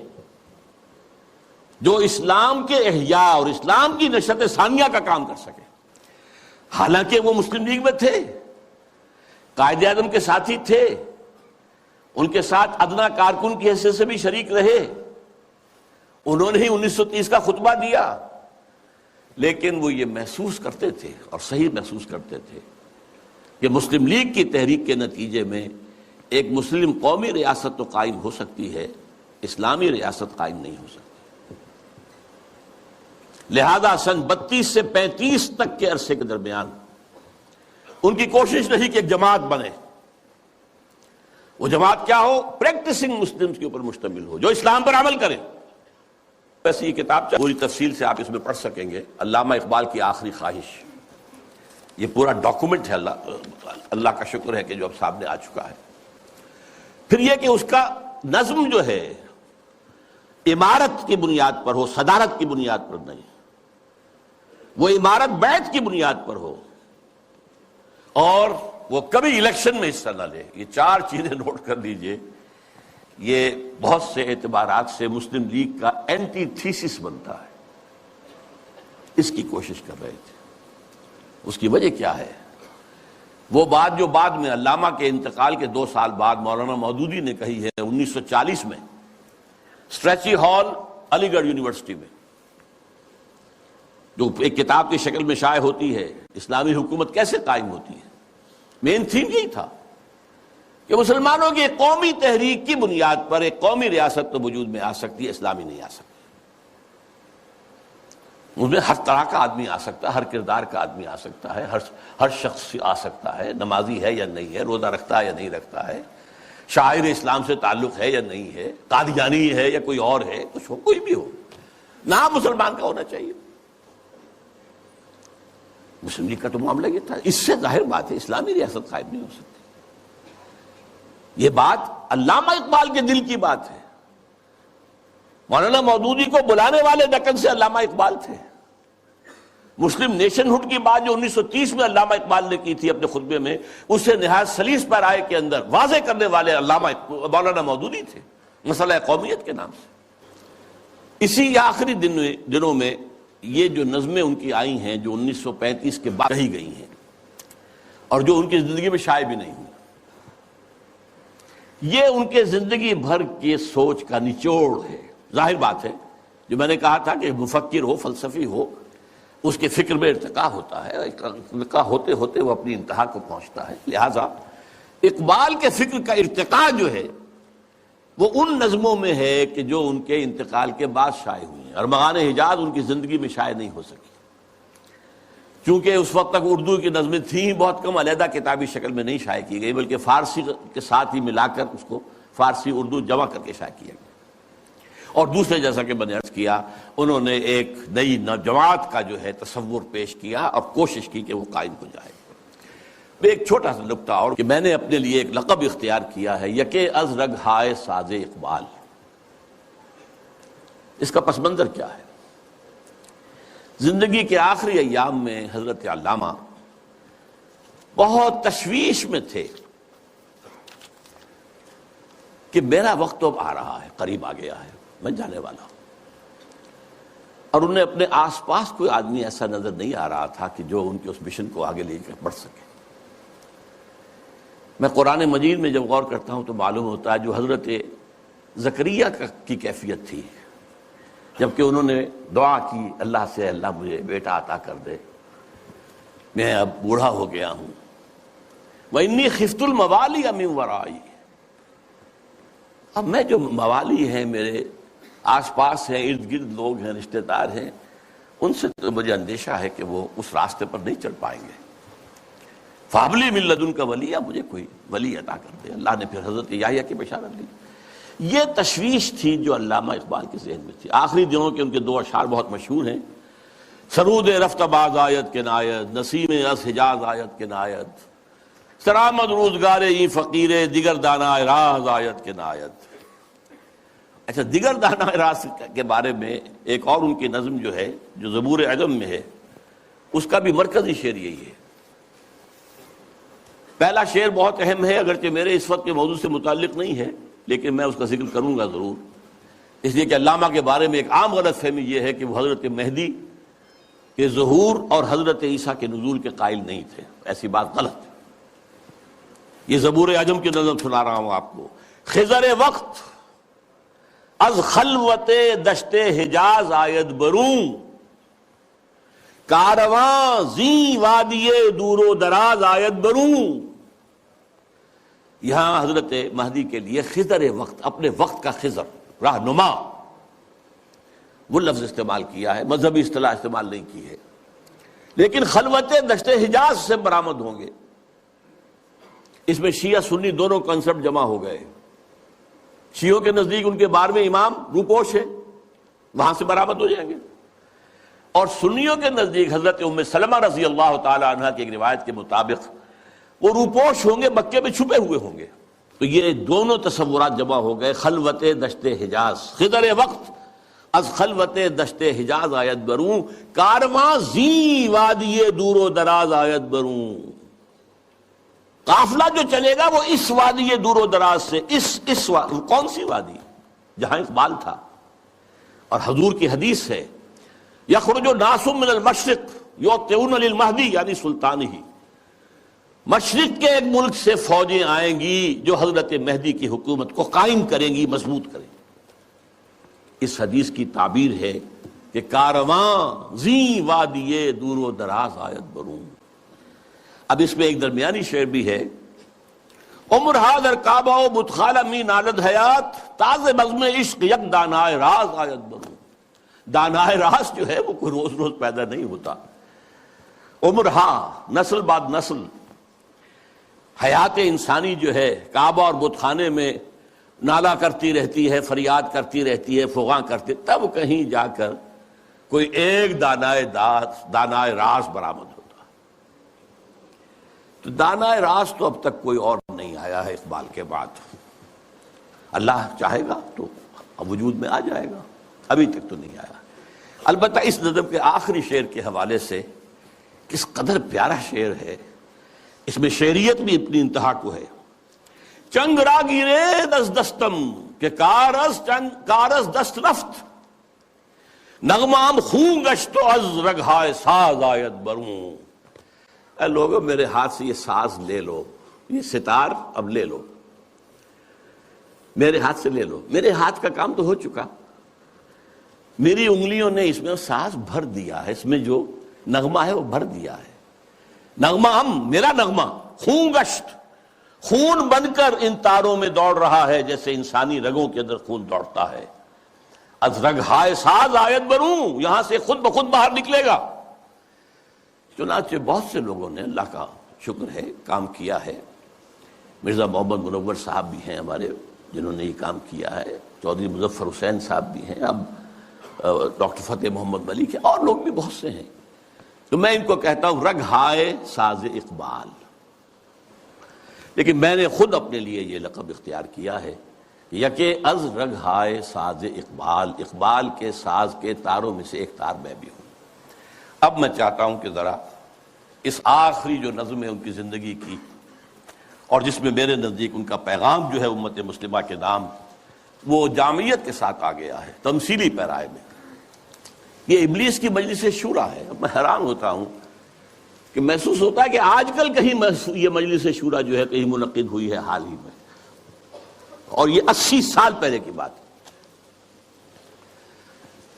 Speaker 1: جو اسلام کے احیاء اور اسلام کی نشرت ثانیہ کا کام کر سکے. حالانکہ وہ مسلم لیگ میں تھے، قائد اعظم کے ساتھی تھے، ان کے ساتھ ادنا کارکن کی حیثیت سے بھی شریک رہے، انہوں نے ہی 1930 کا خطبہ دیا. لیکن وہ یہ محسوس کرتے تھے اور صحیح محسوس کرتے تھے کہ مسلم لیگ کی تحریک کے نتیجے میں ایک مسلم قومی ریاست تو قائم ہو سکتی ہے، اسلامی ریاست قائم نہیں ہو سکتی. لہذا سن 32 سے 35 تک کے عرصے کے درمیان ان کی کوشش رہی کہ ایک جماعت بنے. وہ جماعت کیا ہو؟ پریکٹسنگ مسلمز کے اوپر مشتمل ہو، جو اسلام پر عمل کرے. ویسے یہ کتاب پوری تفصیل سے آپ اس میں پڑھ سکیں گے، علامہ اقبال کی آخری خواہش. یہ پورا ڈاکومنٹ ہے، اللہ کا شکر ہے کہ جو اب سامنے آ چکا ہے. پھر یہ کہ اس کا نظم جو ہے عمارت کی بنیاد پر ہو، صدارت کی بنیاد پر نہیں، وہ عمارت بیعت کی بنیاد پر ہو، اور وہ کبھی الیکشن میں حصہ نہ لے. یہ 4 چیزیں نوٹ کر لیجئے. یہ بہت سے اعتبارات سے مسلم لیگ کا اینٹی تھیسس بنتا ہے. اس کی کوشش کر رہے تھے. اس کی وجہ کیا ہے؟ وہ بات جو بعد میں علامہ کے انتقال کے 2 سال بعد مولانا مودودی نے کہی ہے 1940 میں اسٹریچی ہال علی گڑھ یونیورسٹی میں، جو ایک کتاب کی شکل میں شائع ہوتی ہے، اسلامی حکومت کیسے قائم ہوتی ہے. مین تھیم یہی تھا کہ مسلمانوں کی ایک قومی تحریک کی بنیاد پر ایک قومی ریاست تو وجود میں آ سکتی ہے، اسلامی نہیں آ سکتی. اس میں ہر طرح کا آدمی آ سکتا ہے، ہر کردار کا آدمی آ سکتا ہے، ہر شخص آ سکتا ہے، نمازی ہے یا نہیں ہے، روزہ رکھتا ہے یا نہیں رکھتا ہے، شاعر اسلام سے تعلق ہے یا نہیں ہے، قادیانی ہے یا کوئی اور ہے، کچھ ہو، کوئی بھی ہو، نام مسلمان کا ہونا چاہیے. مسلم لیگ کا تو معاملہ یہ تھا. اس سے ظاہر بات ہے اسلامی ریاست قائم نہیں ہو سکتی. یہ بات علامہ اقبال کے دل کی بات ہے. مولانا مودودی کو بلانے والے دکن سے علامہ اقبال تھے. مسلم نیشن ہوڈ کی بات جو 1930 میں علامہ اقبال نے کی تھی اپنے خطبے میں، اسے نہایت سلیس پیرائے کے اندر واضح کرنے والے علامہ مولانا مودودی تھے، مسئلہ قومیت کے نام سے۔ اسی آخری دنوں میں یہ جو نظمیں ان کی آئی ہیں جو 1935 کے بعد کہی گئی ہیں اور جو ان کی زندگی میں شائع بھی نہیں ہوئی، یہ ان کے زندگی بھر کی سوچ کا نچوڑ ہے۔ ظاہر بات ہے، جو میں نے کہا تھا کہ مفکر ہو، فلسفی ہو، اس کے فکر میں ارتقاء ہوتا ہے، ارتقاء ہوتے ہوتے وہ اپنی انتہا کو پہنچتا ہے۔ لہذا اقبال کے فکر کا ارتقاء جو ہے وہ ان نظموں میں ہے کہ جو ان کے انتقال کے بعد شائع ہوئی ہیں، ارمغان حجاز ان کی زندگی میں شائع نہیں ہو سکی، چونکہ اس وقت تک اردو کی نظمیں تھیں بہت کم، علیحدہ کتابی شکل میں نہیں شائع کی گئی، بلکہ فارسی کے ساتھ ہی ملا کر اس کو فارسی اردو جمع کر کے شائع کیا گیا۔ اور دوسرے، جیسا کہ میں نے عرض کیا، انہوں نے ایک نئی جماعت کا جو ہے تصور پیش کیا اور کوشش کی کہ وہ قائم ہو جائے۔ ایک چھوٹا سا نکتہ اور کہ میں نے اپنے لیے ایک لقب اختیار کیا ہے، یکے از رگ ہائے ساز اقبال۔ اس کا پس منظر کیا ہے؟ زندگی کے آخری ایام میں حضرت علامہ بہت تشویش میں تھے کہ میرا وقت تو اب آ رہا ہے، قریب آ گیا ہے، میں جانے والا ہوں۔ اور انہیں اپنے آس پاس کوئی آدمی ایسا نظر نہیں آ رہا تھا کہ جو ان کے اس مشن کو آگے لے کر بڑھ سکے۔ میں قرآن مجید میں جب غور کرتا ہوں تو معلوم ہوتا ہے جو حضرت زکریا کی کیفیت تھی، جبکہ انہوں نے دعا کی اللہ سے، اللہ مجھے بیٹا عطا کر دے، میں اب بوڑھا ہو گیا ہوں، وَإِنِّي خِفْتُ الْمَوَالِيَ مِنْ وَرَائِي، اب میں جو موالی ہیں، میرے آس پاس ہیں، ارد گرد لوگ ہیں، رشتہ دار ہیں، ان سے تو مجھے اندیشہ ہے کہ وہ اس راستے پر نہیں چڑھ پائیں گے۔ فَهَبْ لِي مِن لَّدُنْكَ وَلِيًّا، مجھے کوئی ولی عطا کر دے۔ اللہ نے پھر حضرت یحییٰ کی بشارت دی۔ یہ تشویش تھی جو علامہ اقبال کے ذہن میں تھی۔ آخری دنوں کے ان کے دو اشعار بہت مشہور ہیں، سرود رفت باز آیت کے نایت، نسیم از حجاز آیت کے نایت، سرآمد روزگار ای فقیر دیگر دانا راز آیت کے نایت۔ اچھا، دیگر دانا راز کے بارے میں ایک اور ان کی نظم جو ہے جو زبور عجم میں ہے، اس کا بھی مرکزی شعر یہی ہے۔ پہلا شعر بہت اہم ہے، اگرچہ میرے اس وقت کے موضوع سے متعلق نہیں ہے، لیکن میں اس کا ذکر کروں گا ضرور، اس لیے کہ علامہ کے بارے میں ایک عام غلط فہمی یہ ہے کہ وہ حضرت مہدی کے ظہور اور حضرت عیسیٰ کے نزول کے قائل نہیں تھے۔ ایسی بات غلط ہے۔ یہ زبور عجم کی نظم سنا رہا ہوں آپ کو۔ خضر وقت از خلوت دشت حجاز آید بروں، کارواں زی وادی دور و دراز آید بروں۔ یہاں حضرت مہدی کے لیے خضر وقت، اپنے وقت کا خضر، رہنما، وہ لفظ استعمال کیا ہے، مذہبی اصطلاح استعمال نہیں کی ہے، لیکن خلوت دشت حجاز سے برآمد ہوں گے۔ اس میں شیعہ سنی دونوں کنسپٹ جمع ہو گئے۔ شیعوں کے نزدیک ان کے 12ویں امام روپوش ہے، وہاں سے برآمد ہو جائیں گے، اور سنیوں کے نزدیک حضرت ام سلمہ رضی اللہ تعالی عنہ کی ایک روایت کے مطابق وہ روپوش ہوں گے، مکے میں چھپے ہوئے ہوں گے۔ تو یہ دونوں تصورات جمع ہو گئے، خلوت دشت حجاز، خضر وقت از خلوت دشت حجاز آیت بروں، کارواں زی وادی دور و دراز آیت بروں۔ قافلہ جو چلے گا وہ اس وادی دور و دراز سے، اس کون سی وادی؟ جہاں اقبال تھا، اور حضور کی حدیث ہے، یخرج ناس من المشرق یوطئون للمہدی، یعنی سلطان ہی، مشرق کے ایک ملک سے فوجیں آئیں گی جو حضرت مہدی کی حکومت کو قائم کریں گی، مضبوط کریں گی۔ اس حدیث کی تعبیر ہے کہ کارواں زی وادی دور و دراز آیت بروں۔ اب اس میں ایک درمیانی شعر بھی ہے، عمر حاضر کعبہ و بتخالہ می نالد حیات، تاز بزم عشق یک دانائے راز آیت بروں۔ دانائے راز جو ہے وہ کوئی روز روز پیدا نہیں ہوتا۔ عمر نسل بعد نسل حیات انسانی جو ہے کعبہ اور بت خانے میں نالا کرتی رہتی ہے، فریاد کرتی رہتی ہے، فغاں کرتی، تب کہیں جا کر کوئی ایک دانائے راز برآمد ہوتا۔ تو دانائے راز تو اب تک کوئی اور نہیں آیا ہے اقبال کے بعد۔ اللہ چاہے گا تو اب وجود میں آ جائے گا، ابھی تک تو نہیں آیا۔ البتہ اس نظم کے آخری شعر کے حوالے سے کس قدر پیارا شعر ہے، اس میں شعریت بھی اپنی انتہا کو ہے۔ چنگ را گیرے دست دستم کہ کارز دست رفت، نغمام خون گشت و از رگہائے ساز آیت بروں۔ اے لوگو میرے ہاتھ سے یہ ساز لے لو، یہ ستار اب لے لو، میرے ہاتھ سے لے لو، میرے ہاتھ کا کام تو ہو چکا، میری انگلیوں نے اس میں ساز بھر دیا ہے، اس میں جو نغمہ ہے وہ بھر دیا ہے۔ نغمہ میرا نغمہ خون گشت، خون بن کر ان تاروں میں دوڑ رہا ہے جیسے انسانی رگوں کے اندر خون دوڑتا ہے۔ از رگ ہائے ساز آیت بروں، یہاں سے خود بخود باہر نکلے گا۔ چنانچہ بہت سے لوگوں نے، اللہ کا شکر ہے، کام کیا ہے۔ مرزا محمد منور صاحب بھی ہیں ہمارے جنہوں نے یہ کام کیا ہے، چودھری مظفر حسین صاحب بھی ہیں، اب ڈاکٹر فتح محمد ملک ہے، اور لوگ بھی بہت سے ہیں۔ تو میں ان کو کہتا ہوں رگ ہائے ساز اقبال، لیکن میں نے خود اپنے لیے یہ لقب اختیار کیا ہے، یکے از رگ ہائے ساز اقبال، اقبال کے ساز کے تاروں میں سے ایک تار میں بھی ہوں۔ اب میں چاہتا ہوں کہ ذرا اس آخری جو نظم ہے ان کی زندگی کی، اور جس میں میرے نزدیک ان کا پیغام جو ہے امت مسلمہ کے نام، وہ جامعیت کے ساتھ آ گیا ہے، تمثیلی پیرائے میں۔ یہ ابلیس کی مجلس شورا ہے۔ میں حیران ہوتا ہوں کہ محسوس ہوتا ہے کہ آج کل کہیں یہ مجلس شورا جو ہے کہیں منعقد ہوئی ہے حال ہی میں، اور یہ 80 سال پہلے کی بات ہے۔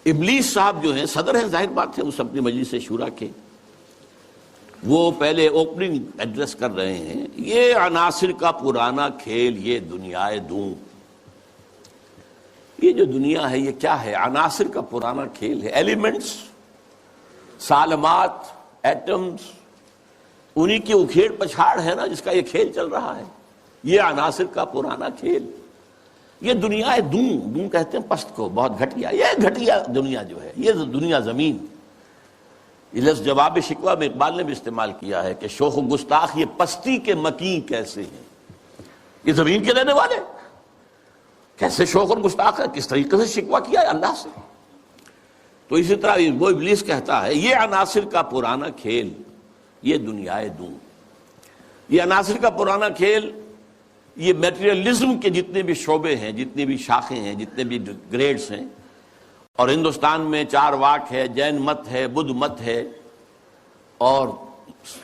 Speaker 1: ابلیس صاحب جو ہیں صدر ہیں، ظاہر بات ہے اس اپنی مجلس شورا کے، وہ پہلے اوپننگ ایڈریس کر رہے ہیں، یہ عناصر کا پرانا کھیل یہ دنیائے دوں۔ یہ جو دنیا ہے یہ کیا ہے؟ عناصر کا پرانا کھیل ہے، ایلیمنٹس، سالمات، ایٹمز، انہی کی اکھیڑ پچھاڑ ہے نا جس کا یہ کھیل چل رہا ہے۔ یہ عناصر کا پرانا کھیل، یہ دنیا دوں کہتے ہیں پست کو، بہت گھٹیا، یہ گھٹیا دنیا جو ہے، یہ دنیا زمین۔ یہ لفظ جواب شکوہ میں اقبال نے بھی استعمال کیا ہے کہ شوخ و گستاخ یہ پستی کے مکین کیسے ہیں، یہ زمین کے رہنے والے کیسے شوخ اور گستاخ ہے، کس طریقے سے شکوہ کیا ہے اللہ سے۔ تو اسی طرح وہ ابلیس کہتا ہے یہ عناصر کا پرانا کھیل یہ دنیائے دوں۔ یہ عناصر کا پرانا کھیل، یہ میٹریلزم کے جتنے بھی شعبے ہیں، جتنی بھی شاخیں ہیں، جتنے بھی گریڈز ہیں، اور ہندوستان میں چار واک ہے، جین مت ہے، بدھ مت ہے، اور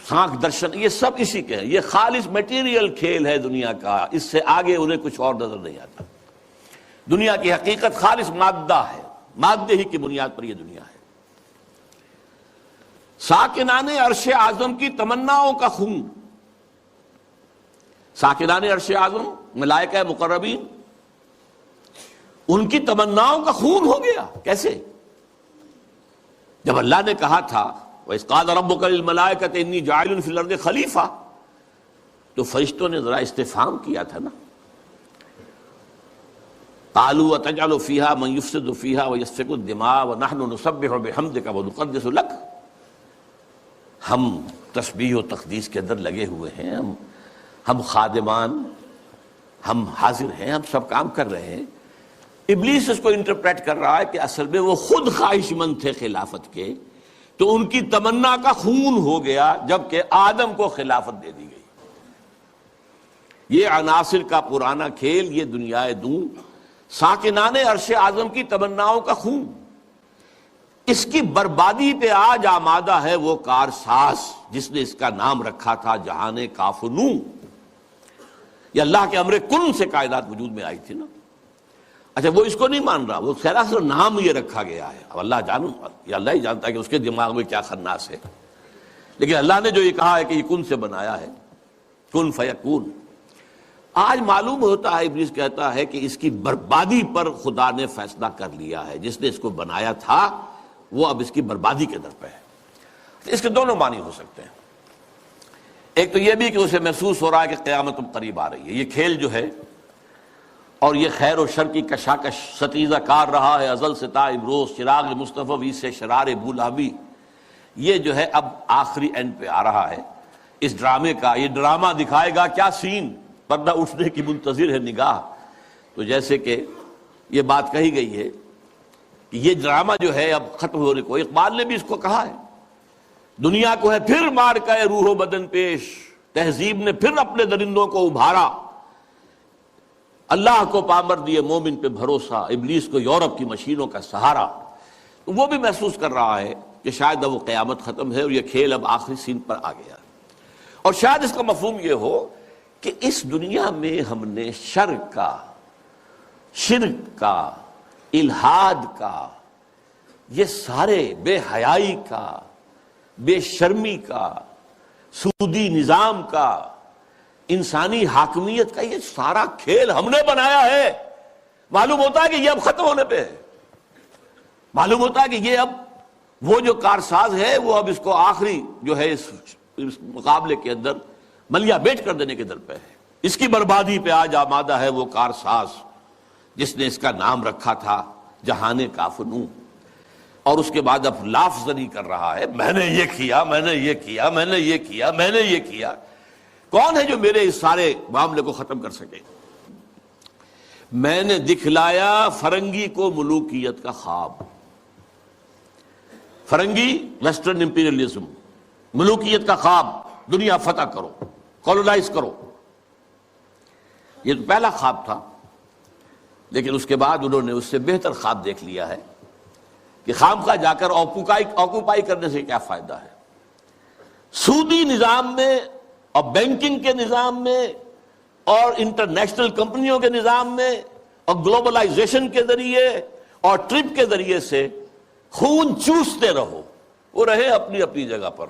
Speaker 1: سانکھ درشن، یہ سب اسی کے ہیں۔ یہ خالص میٹیریل کھیل ہے دنیا کا، اس سے آگے انہیں کچھ اور نظر نہیں آتا۔ دنیا کی حقیقت خالص مادہ ہے، مادے ہی کی بنیاد پر یہ دنیا ہے۔ ساکنان عرش اعظم کی تمناؤں کا خون، ساکنان عرش اعظم ملائکہ مقربین، ان کی تمناؤں کا خون ہو گیا۔ کیسے؟ جب اللہ نے کہا تھا وَإِذْ قَالَ رَبُّكَ لِلْمَلَائِكَةِ إِنِّي جَاعِلٌ فِي الْأَرْضِ خَلِيفَةً، تو فرشتوں نے ذرا استفہام کیا تھا نا، قالوا وتجعل فيها من يفسد فيها ويسفك الدماء ونحن نسبح بحمدك ونقدس لك۔ ہم تسبیح و تقدیس کے اندر لگے ہوئے ہیں، ہم خادمان، ہم حاضر ہیں، ہم سب کام کر رہے ہیں۔ ابلیس اس کو انٹرپریٹ کر رہا ہے کہ اصل میں وہ خود خواہش مند تھے خلافت کے، تو ان کی تمنا کا خون ہو گیا جبکہ آدم کو خلافت دے دی گئی۔ یہ عناصر کا پرانا کھیل یہ دنیائے دوں، ساکنان عرش اعظم کی تمناؤں کا خون، اس کی بربادی پہ آج آمادہ ہے وہ کارساز جس نے اس کا نام رکھا تھا جہان کاف و نون۔ یہ اللہ کے امر کن سے کائنات وجود میں آئی تھی نا۔ اچھا وہ اس کو نہیں مان رہا، وہ سراسر نام یہ رکھا گیا ہے، اب اللہ جانو، یہ اللہ ہی جانتا ہے کہ اس کے دماغ میں کیا خناس ہے، لیکن اللہ نے جو یہ کہا ہے کہ یہ کن سے بنایا ہے، کن فیکون۔ آج معلوم ہوتا ہے، ابلیس کہتا ہے کہ اس کی بربادی پر خدا نے فیصلہ کر لیا ہے، جس نے اس کو بنایا تھا وہ اب اس کی بربادی کے در پہ ہے۔ اس کے دونوں معنی ہو سکتے ہیں، ایک تو یہ بھی کہ اسے محسوس ہو رہا ہے کہ قیامت قریب آ رہی ہے، یہ کھیل جو ہے اور یہ خیر و شر کی کشاکش ستیزہ کار رہا ہے ازل سے تا امروز، چراغ مصطفی سے شرار بولہبی، یہ جو ہے اب آخری اینڈ پہ آ رہا ہے اس ڈرامے کا۔ یہ ڈرامہ دکھائے گا کیا سین، پردہ اٹھنے کی منتظر ہے نگاہ۔ تو جیسے کہ یہ بات کہی گئی ہے کہ یہ ڈرامہ جو ہے اب ختم ہونے کو، اقبال نے بھی اس کو کہا ہے، دنیا کو ہے پھر مار کا روح و بدن پیش، تہذیب نے پھر اپنے درندوں کو ابھارا، اللہ کو پامر دیے مومن پہ بھروسہ، ابلیس کو یورپ کی مشینوں کا سہارا۔ تو وہ بھی محسوس کر رہا ہے کہ شاید اب وہ قیامت ختم ہے اور یہ کھیل اب آخری سین پر آ گیا، اور شاید اس کا مفہوم یہ ہو کہ اس دنیا میں ہم نے شر کا، شرک کا، الحاد کا، یہ سارے بے حیائی کا، بے شرمی کا، سودی نظام کا، انسانی حاکمیت کا، یہ سارا کھیل ہم نے بنایا ہے۔ معلوم ہوتا ہے کہ یہ اب ختم ہونے پہ ہے، معلوم ہوتا ہے کہ یہ اب وہ جو کارساز ہے وہ اب اس کو آخری جو ہے اس مقابلے کے اندر ملیا بیٹ کر دینے کے در پہ ہے۔ اس کی بربادی پہ آج آمادہ ہے وہ کارساز جس نے اس کا نام رکھا تھا جہان کافنوں، اور اس کے بعد اب لاف زنی کر رہا ہے، میں نے یہ کیا، میں نے یہ کیا، میں نے یہ کیا، میں نے یہ کیا۔ کون ہے جو میرے اس سارے معاملے کو ختم کر سکے؟ میں نے دکھلایا فرنگی کو ملوکیت کا خواب۔ فرنگی ویسٹرن امپیریلزم، ملوکیت کا خواب، دنیا فتح کرو، کولونائز کرو، یہ تو پہلا خواب تھا، لیکن اس کے بعد انہوں نے اس سے بہتر خواب دیکھ لیا ہے کہ خامخواہ جا کر آکوپائی کرنے سے کیا فائدہ ہے۔ سودی نظام میں اور بینکنگ کے نظام میں اور انٹرنیشنل کمپنیوں کے نظام میں اور گلوبلائزیشن کے ذریعے اور ٹرپ کے ذریعے سے خون چوستے رہو، وہ رہے اپنی اپنی جگہ پر،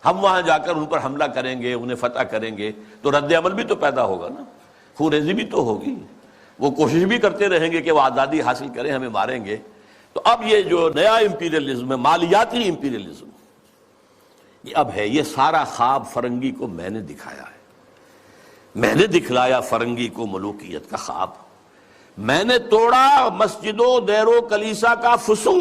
Speaker 1: ہم وہاں جا کر ان پر حملہ کریں گے، انہیں فتح کریں گے تو رد عمل بھی تو پیدا ہوگا نا، خون ریزی بھی تو ہوگی، وہ کوشش بھی کرتے رہیں گے کہ وہ آزادی حاصل کریں، ہمیں ماریں گے۔ تو اب یہ جو نیا امپیریلزم ہے، مالیاتی امپیریلزم، یہ اب ہے، یہ سارا خواب فرنگی کو میں نے دکھایا ہے، میں نے دکھلایا فرنگی کو ملوکیت کا خواب، میں نے توڑا مسجد و دیر و کلیسا کا فسوں۔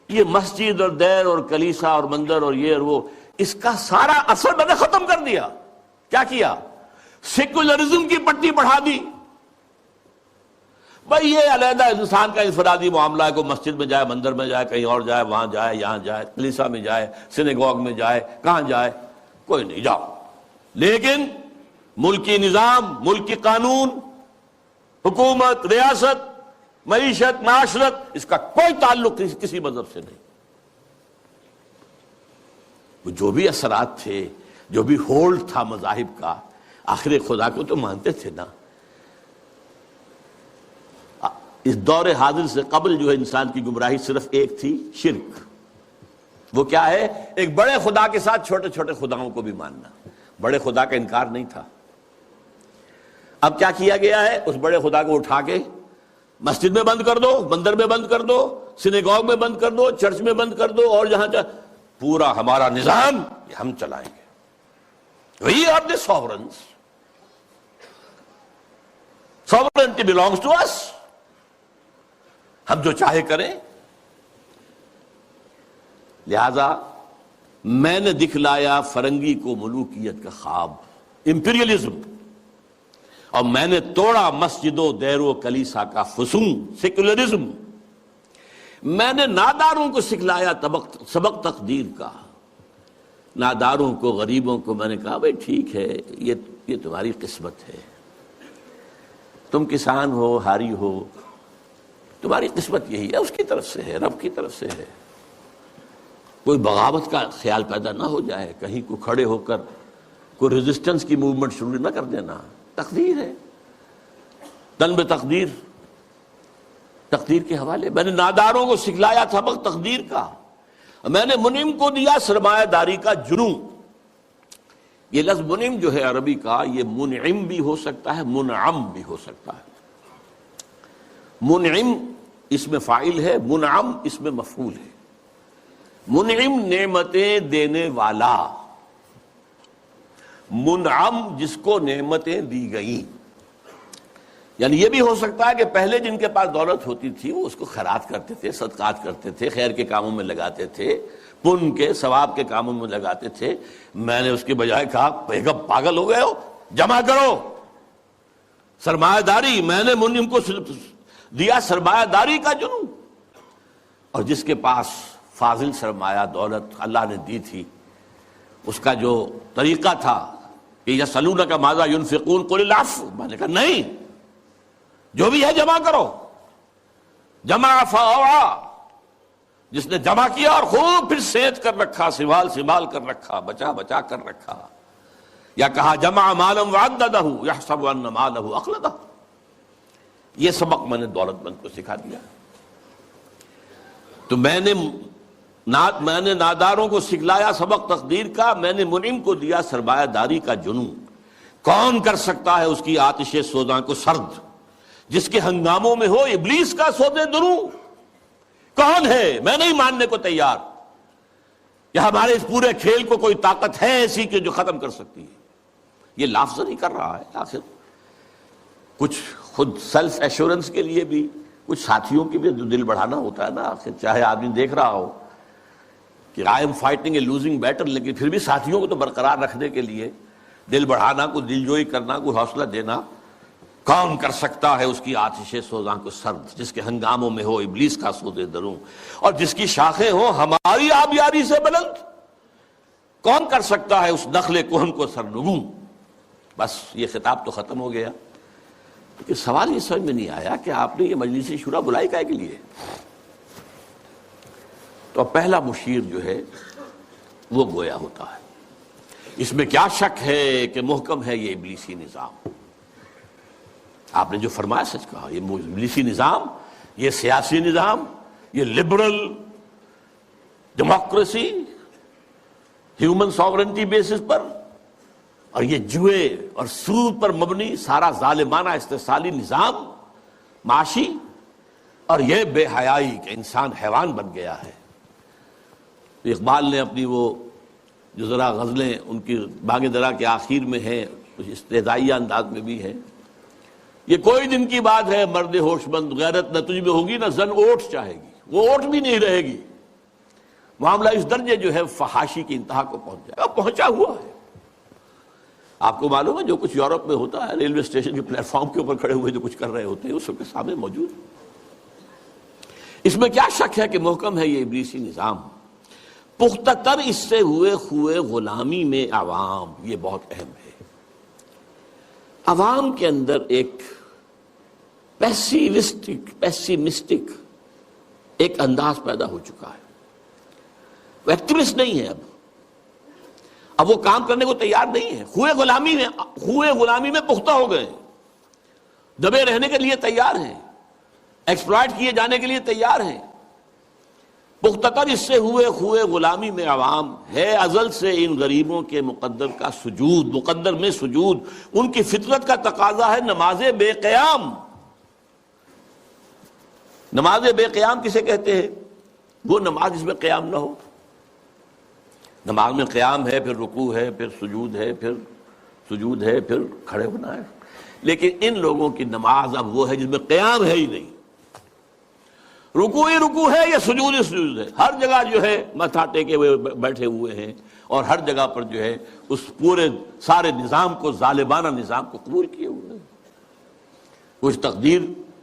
Speaker 1: یہ مسجد اور دیر اور کلیسا اور مندر اور یہ اور وہ، اس کا سارا اثر میں نے ختم کر دیا۔ کیا کیا؟ سیکولرزم کی پٹی بڑھا دی۔ بھائی یہ علیحدہ انسان کا انفرادی معاملہ ہے، کوئی مسجد میں جائے، مندر میں جائے، کہیں اور جائے، وہاں جائے، یہاں جائے، کلیسا میں جائے، سینیگوگ میں جائے، کہاں جائے، کوئی نہیں، جاؤ، لیکن ملکی نظام، ملکی قانون، حکومت، ریاست، معیشت، معاشرت، اس کا کوئی تعلق کسی مذہب سے نہیں۔ وہ جو بھی اثرات تھے، جو بھی ہولڈ تھا مذاہب کا، آخر خدا کو تو مانتے تھے نا۔ اس دور حاضر سے قبل جو ہے انسان کی گمراہی صرف ایک تھی، شرک۔ وہ کیا ہے؟ ایک بڑے خدا کے ساتھ چھوٹے چھوٹے خداؤں کو بھی ماننا۔ بڑے خدا کا انکار نہیں تھا۔ اب کیا کیا گیا ہے؟ اس بڑے خدا کو اٹھا کے مسجد میں بند کر دو، مندر میں بند کر دو، سینیگوگ میں بند کر دو، چرچ میں بند کر دو، اور جہاں پورا ہمارا نظام یہ ہم چلائیں گے۔ We are the sovereigns. Sovereignty belongs to us. ہم جو چاہے کریں۔ لہذا میں نے دکھلایا فرنگی کو ملوکیت کا خواب، امپیریلزم، اور میں نے توڑا مسجد و دیر و کلیسا کا فسوں، سیکولرزم۔ میں نے ناداروں کو سکھلایا سبق تقدیر کا، ناداروں کو، غریبوں کو میں نے کہا بھائی ٹھیک ہے، یہ تمہاری قسمت ہے، تم کسان ہو، ہاری ہو، تمہاری قسمت یہی ہے، اس کی طرف سے ہے، رب کی طرف سے ہے۔ کوئی بغاوت کا خیال پیدا نہ ہو جائے، کہیں کو کھڑے ہو کر کوئی ریزسٹنس کی موومنٹ شروع نہ کر دینا، تقدیر ہے، تن بے تقدیر، تقدیر کے حوالے۔ میں نے ناداروں کو سکھلایا سبق تقدیر کا، میں نے منعم کو دیا سرمایہ داری کا جنوں۔ یہ لفظ منعم جو ہے عربی کا، یہ منعم بھی ہو سکتا ہے، منعم بھی ہو سکتا ہے۔ منعم اس میں فاعل ہے، منعم اس میں مفعول ہے۔ منعم نعمتیں دینے والا، منعم جس کو نعمتیں دی گئیں۔ یعنی یہ بھی ہو سکتا ہے کہ پہلے جن کے پاس دولت ہوتی تھی وہ اس کو خیرات کرتے تھے، صدقات کرتے تھے، خیر کے کاموں میں لگاتے تھے، پن کے ثواب کے کاموں میں لگاتے تھے۔ میں نے اس کے بجائے کہا بیگم پاگل ہو گئے ہو، جمع کرو سرمایہ داری۔ میں نے منعم کو دیا سرمایہ داری کا جنون، اور جس کے پاس فاضل سرمایہ دولت اللہ نے دی تھی، اس کا جو طریقہ تھا کہ یسألونک ماذا ينفقون قل العفو، میں نے کہا نہیں، جو بھی ہے جمع کرو، جمع فاوعى، جس نے جمع کیا اور خوب پھر سینچ کر رکھا، سنبھال کر رکھا، بچا کر رکھا، یا کہا جمع مالا وعددہ یحسب ان مالہ اخلدہ، یہ سبق میں نے دولت مند کو سکھا دیا۔ تو میں نے ناداروں کو سکھلایا سبق تقدیر کا، میں نے منعم کو دیا سرمایہ داری کا جنون۔ کون کر سکتا ہے اس کی آتش سوزاں کو سرد، جس کے ہنگاموں میں ہو ابلیس کا سودے دروں؟ کون ہے؟ میں نہیں ماننے کو تیار کہ ہمارے اس پورے کھیل کو کوئی طاقت ہے ایسی کہ جو ختم کر سکتی ہے۔ یہ لفظ نہیں کر رہا ہے، آخر کچھ خود سیلف ایشورنس کے لیے بھی کچھ ساتھیوں کی بھی دل بڑھانا ہوتا ہے نا، آخر چاہے آدمی دیکھ رہا ہو کہ I am fighting a losing battle, لیکن پھر بھی ساتھیوں کو تو برقرار رکھنے کے لیے دل بڑھانا، کوئی دل جوئی کرنا، کوئی حوصلہ دینا۔ کون کر سکتا ہے اس کی آتش سوزاں کو سرد، جس کے ہنگاموں میں ہو ابلیس کا سودے دروں، اور جس کی شاخیں ہوں ہماری آبیاری سے بلند؟ کون کر سکتا ہے اس نخل کہن کو سرنگوں؟ بس یہ خطاب تو ختم ہو گیا، لیکن سوال یہ سمجھ میں نہیں آیا کہ آپ نے یہ مجلس شورا بلائی کائے کے لیے؟ تو پہلا مشیر جو ہے وہ گویا ہوتا ہے، اس میں کیا شک ہے کہ محکم ہے یہ ابلیسی نظام۔ آپ نے جو فرمایا سچ کہا، یہ ابلیسی نظام، یہ سیاسی نظام، یہ liberal democracy human sovereignty basis پر، اور یہ جوئے اور سود پر مبنی سارا ظالمانہ استحصالی نظام معاشی، اور یہ بے حیائی کہ انسان حیوان بن گیا ہے۔ اقبال نے اپنی وہ جو ذرا غزلیں ان کی باغ درا کے آخر میں ہیں، کچھ استہزائیہ انداز میں بھی ہیں، یہ کوئی دن کی بات ہے مرد ہوش مند، غیرت نہ تجھ میں ہوگی نہ زن اوٹ چاہے گی، وہ اوٹ بھی نہیں رہے گی۔ معاملہ اس درجے جو ہے فحاشی کی انتہا کو پہنچ جائے گا، پہنچا ہوا ہے۔ آپ کو معلوم ہے جو کچھ یورپ میں ہوتا ہے، ریلوے اسٹیشن کے پلیٹ فارم کے اوپر کھڑے ہوئے جو کچھ کر رہے ہوتے ہیں، اس کے سامنے موجود۔ اس میں کیا شک ہے کہ محکم ہے یہ ابلیسی نظام؟ پختہ تر اس سے ہوئے خوئے غلامی میں عوام، یہ بہت اہم ہے۔ عوام کے اندر ایک پیسیمسٹک ایک انداز پیدا ہو چکا ہے، وہ ایکٹیوسٹ نہیں ہے، اب وہ کام کرنے کو تیار نہیں ہے، خوئے غلامی میں پختہ ہو گئے، دبے رہنے کے لیے تیار ہیں، ایکسپلائٹ کیے جانے کے لیے تیار ہیں۔ پختہ تر اس سے ہوئے خوئے غلامی میں عوام ہے، ازل سے ان غریبوں کے مقدر میں سجود، ان کی فطرت کا تقاضا ہے نماز بے قیام۔ نماز بے قیام کسے کہتے ہیں؟ وہ نماز جس میں قیام نہ ہو۔ نماز میں قیام ہے، پھر رکوع ہے، پھر سجود ہے، پھر سجود ہے، پھر کھڑے ہونا ہے، لیکن ان لوگوں کی نماز اب وہ ہے جس میں قیام ہے ہی نہیں، رکوع ہی رکوع ہے یا سجود ہی سجود ہے، ہر جگہ جو ہے ماتھا ٹیکے ہوئے بیٹھے ہوئے ہیں، اور ہر جگہ پر جو ہے اس پورے سارے نظام کو، ظالمانہ نظام کو قبول کیے ہوئے ہیں۔ کچھ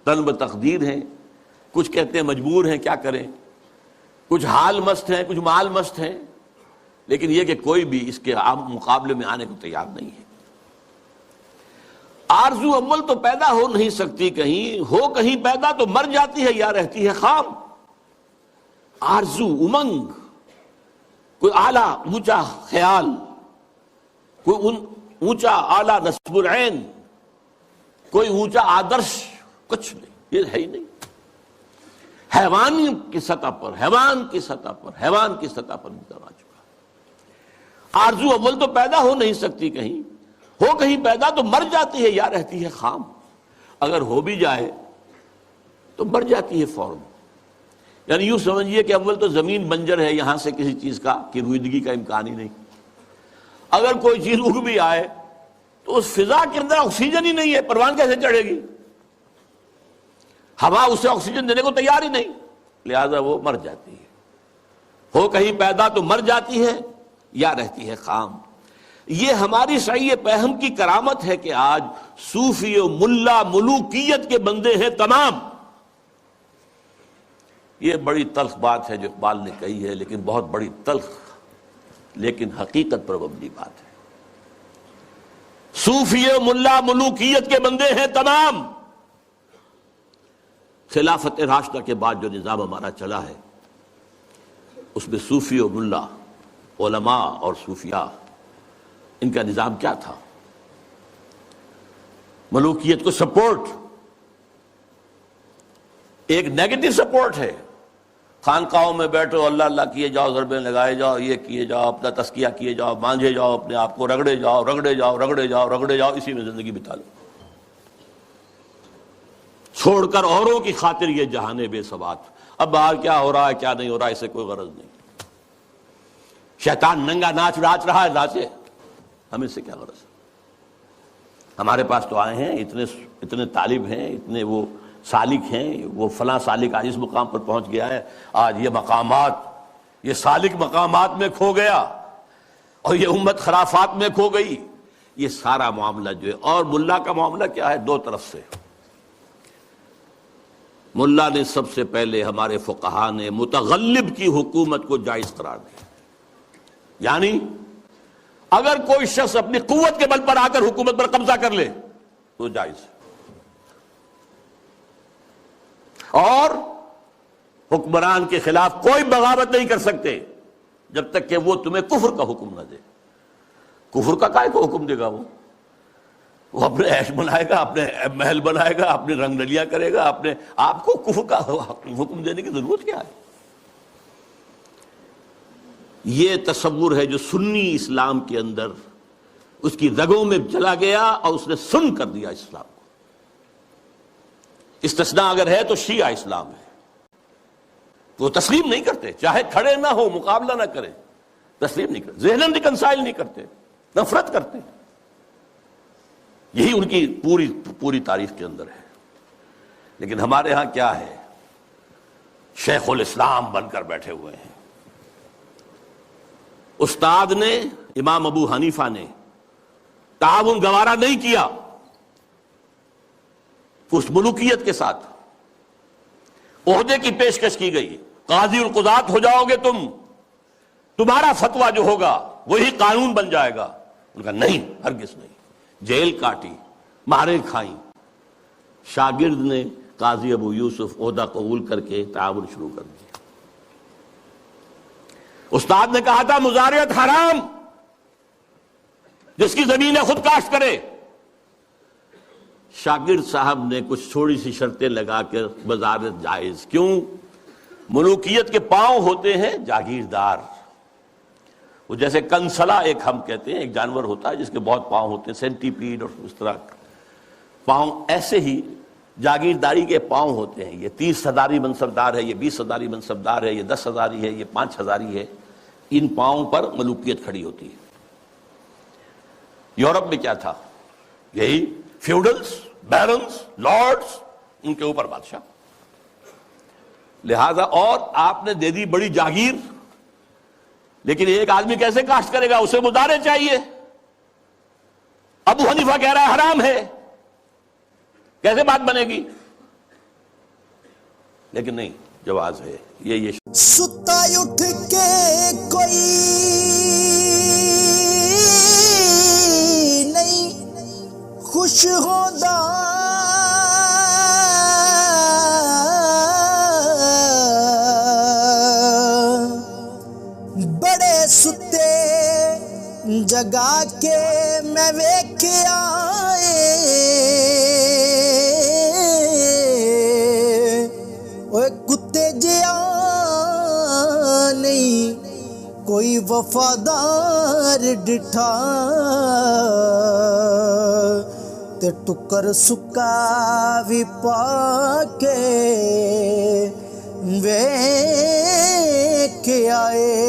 Speaker 1: طلب تقدیر ہیں، کچھ کہتے ہیں مجبور ہیں، کیا کریں، کچھ حال مست ہیں، کچھ مال مست ہیں، لیکن یہ کہ کوئی بھی اس کے مقابلے میں آنے کو تیار نہیں ہے۔ آرزو اول تو پیدا ہو نہیں سکتی کہیں، ہو کہیں پیدا تو مر جاتی ہے یا رہتی ہے خام۔ آرزو، امنگ، کوئی اعلیٰ اونچا خیال، کوئی اونچا اعلیٰ نصب العین، کوئی اونچا آدرش، کچھ نہیں، یہ ہے ہی نہیں۔ حیوان کی سطح پر نظر آ چکا۔ آرزو اول تو پیدا ہو نہیں سکتی کہیں، ہو کہیں پیدا تو مر جاتی ہے یا رہتی ہے خام، اگر ہو بھی جائے تو مر جاتی ہے فوراً۔ یعنی یوں سمجھیے کہ اول تو زمین بنجر ہے، یہاں سے کسی چیز کی رویدگی کا امکان ہی نہیں، اگر کوئی چیز اگ بھی آئے تو اس فضا کے اندر آکسیجن ہی نہیں ہے، پروان کیسے چڑھے گی؟ ہوا اسے آکسیجن دینے کو تیار ہی نہیں، لہذا وہ مر جاتی ہے۔ ہو کہیں پیدا تو مر جاتی ہے یا رہتی ہے خام۔ یہ ہماری صحیح پہم کی کرامت ہے کہ آج صوفی و ملا ملوکیت کے بندے ہیں تمام، یہ بڑی تلخ بات ہے جو اقبال نے کہی ہے، لیکن بہت بڑی تلخ لیکن حقیقت پر مبنی بات ہے۔ صوفی و ملا ملوکیت کے بندے ہیں تمام۔ خلافت راشدہ کے بعد جو نظام ہمارا چلا ہے اس میں صوفی و ملا، علماء اور صوفیاء، ان کا نظام کیا تھا؟ ملوکیت کو سپورٹ، ایک نیگیٹو سپورٹ ہے۔ خانقاہوں میں بیٹھو، اللہ اللہ کیے جاؤ، ضربیں لگائے جاؤ، یہ کیے جاؤ، اپنا تزکیہ کیے جاؤ، مانجھے جاؤ، اپنے آپ کو رگڑے جاؤ رگڑے جاؤ رگڑے جاؤ رگڑے جاؤ، اسی میں زندگی بتا لو، چھوڑ کر اوروں کی خاطر یہ جہانے بے ثبات۔ اب باہر کیا ہو رہا ہے کیا نہیں ہو رہا ہے اسے کوئی غرض نہیں۔ شیطان ننگا ناچ رہا ہے، ناچے، ہمیں سے کیا غرض ہے؟ ہمارے پاس تو آئے ہیں اتنے طالب ہیں، اتنے وہ سالک ہیں، وہ فلاں سالک آج اس مقام پر پہنچ گیا ہے، آج یہ مقامات، یہ سالک مقامات میں کھو گیا اور یہ امت خرافات میں کھو گئی۔ یہ سارا معاملہ جو ہے، اور ملا کا معاملہ کیا ہے؟ دو طرف سے۔ ملا نے سب سے پہلے، ہمارے فقہا نے متغلب کی حکومت کو جائز قرار دیا، یعنی اگر کوئی شخص اپنی قوت کے بل پر آ کر حکومت پر قبضہ کر لے تو جائز ہے، اور حکمران کے خلاف کوئی بغاوت نہیں کر سکتے جب تک کہ وہ تمہیں کفر کا حکم نہ دے۔ کفر کا کائے کو حکم دے گا؟ وہ اپنے عیش بنائے گا، اپنے محل بنائے گا، اپنے رنگ رلیاں کرے گا، اپنے آپ کو کفر کا حکم دینے کی ضرورت کیا ہے؟ یہ تصور ہے جو سنی اسلام کے اندر اس کی رگوں میں چلا گیا اور اس نے سن کر دیا اسلام کو۔ استثناء اگر ہے تو شیعہ اسلام ہے، وہ تسلیم نہیں کرتے، چاہے کھڑے نہ ہو، مقابلہ نہ کریں، تسلیم نہیں کرتے، ذہناً ریکنسائل نہیں کرتے، نفرت کرتے ہیں۔ یہی ان کی پوری تاریخ کے اندر ہے۔ لیکن ہمارے ہاں کیا ہے؟ شیخ الاسلام بن کر بیٹھے ہوئے ہیں۔ استاد نے، امام ابو حنیفہ نے تعاون گوارا نہیں کیا اس ملوکیت کے ساتھ۔ عہدے کی پیشکش کی گئی، قاضی القضات ہو جاؤ گے تمہارا فتویٰ جو ہوگا وہی قانون بن جائے گا۔ ان کا نہیں، ہرگز نہیں۔ جیل کاٹی، مارے کھائیں۔ شاگرد نے قاضی ابو یوسف عہدہ قبول کر کے تعاون شروع کر دیا۔ استاد نے کہا تھا مزارعت حرام، جس کی زمین ہے خود کاشت کرے۔ شاگرد صاحب نے کچھ تھوڑی سی شرطیں لگا کر مزارعت جائز۔ کیوں؟ ملوکیت کے پاؤں ہوتے ہیں جاگیردار، وہ جیسے کنسلا ایک ہم کہتے ہیں، ایک جانور ہوتا ہے جس کے بہت پاؤں ہوتے ہیں، سینٹی پیڈ اور اس طرح پاؤں، ایسے ہی جاگیرداری کے پاؤں ہوتے ہیں۔ یہ 30 ہزاری منصبدار ہے، یہ 20 ہزاری منصبدار ہے، یہ 10 ہزاری ہے، یہ 5 ہزاری ہے۔ ان پاؤں پر ملوکیت کھڑی ہوتی ہے۔ یورپ میں کیا تھا؟ یہی فیوڈلز، بیرنز، لارڈز، ان کے اوپر بادشاہ۔ لہذا اور آپ نے دے دی بڑی جاگیر، لیکن ایک آدمی کیسے کاشت کرے گا؟ اسے مزارع چاہیے۔ ابو حنیفہ کہہ رہا ہے حرام ہے، کیسے بات بنے گی؟ لیکن نہیں، جواز ہے۔ یہ
Speaker 2: ستا اٹھ کے کوئی نہیں خوش ہوتا، بڑے ستے جگا کے میں ویکھیا کتے جیا نہیں کوئی وفادار ڈٹھا، تے ٹکر سکا بھی پا کے ویکھ آئے۔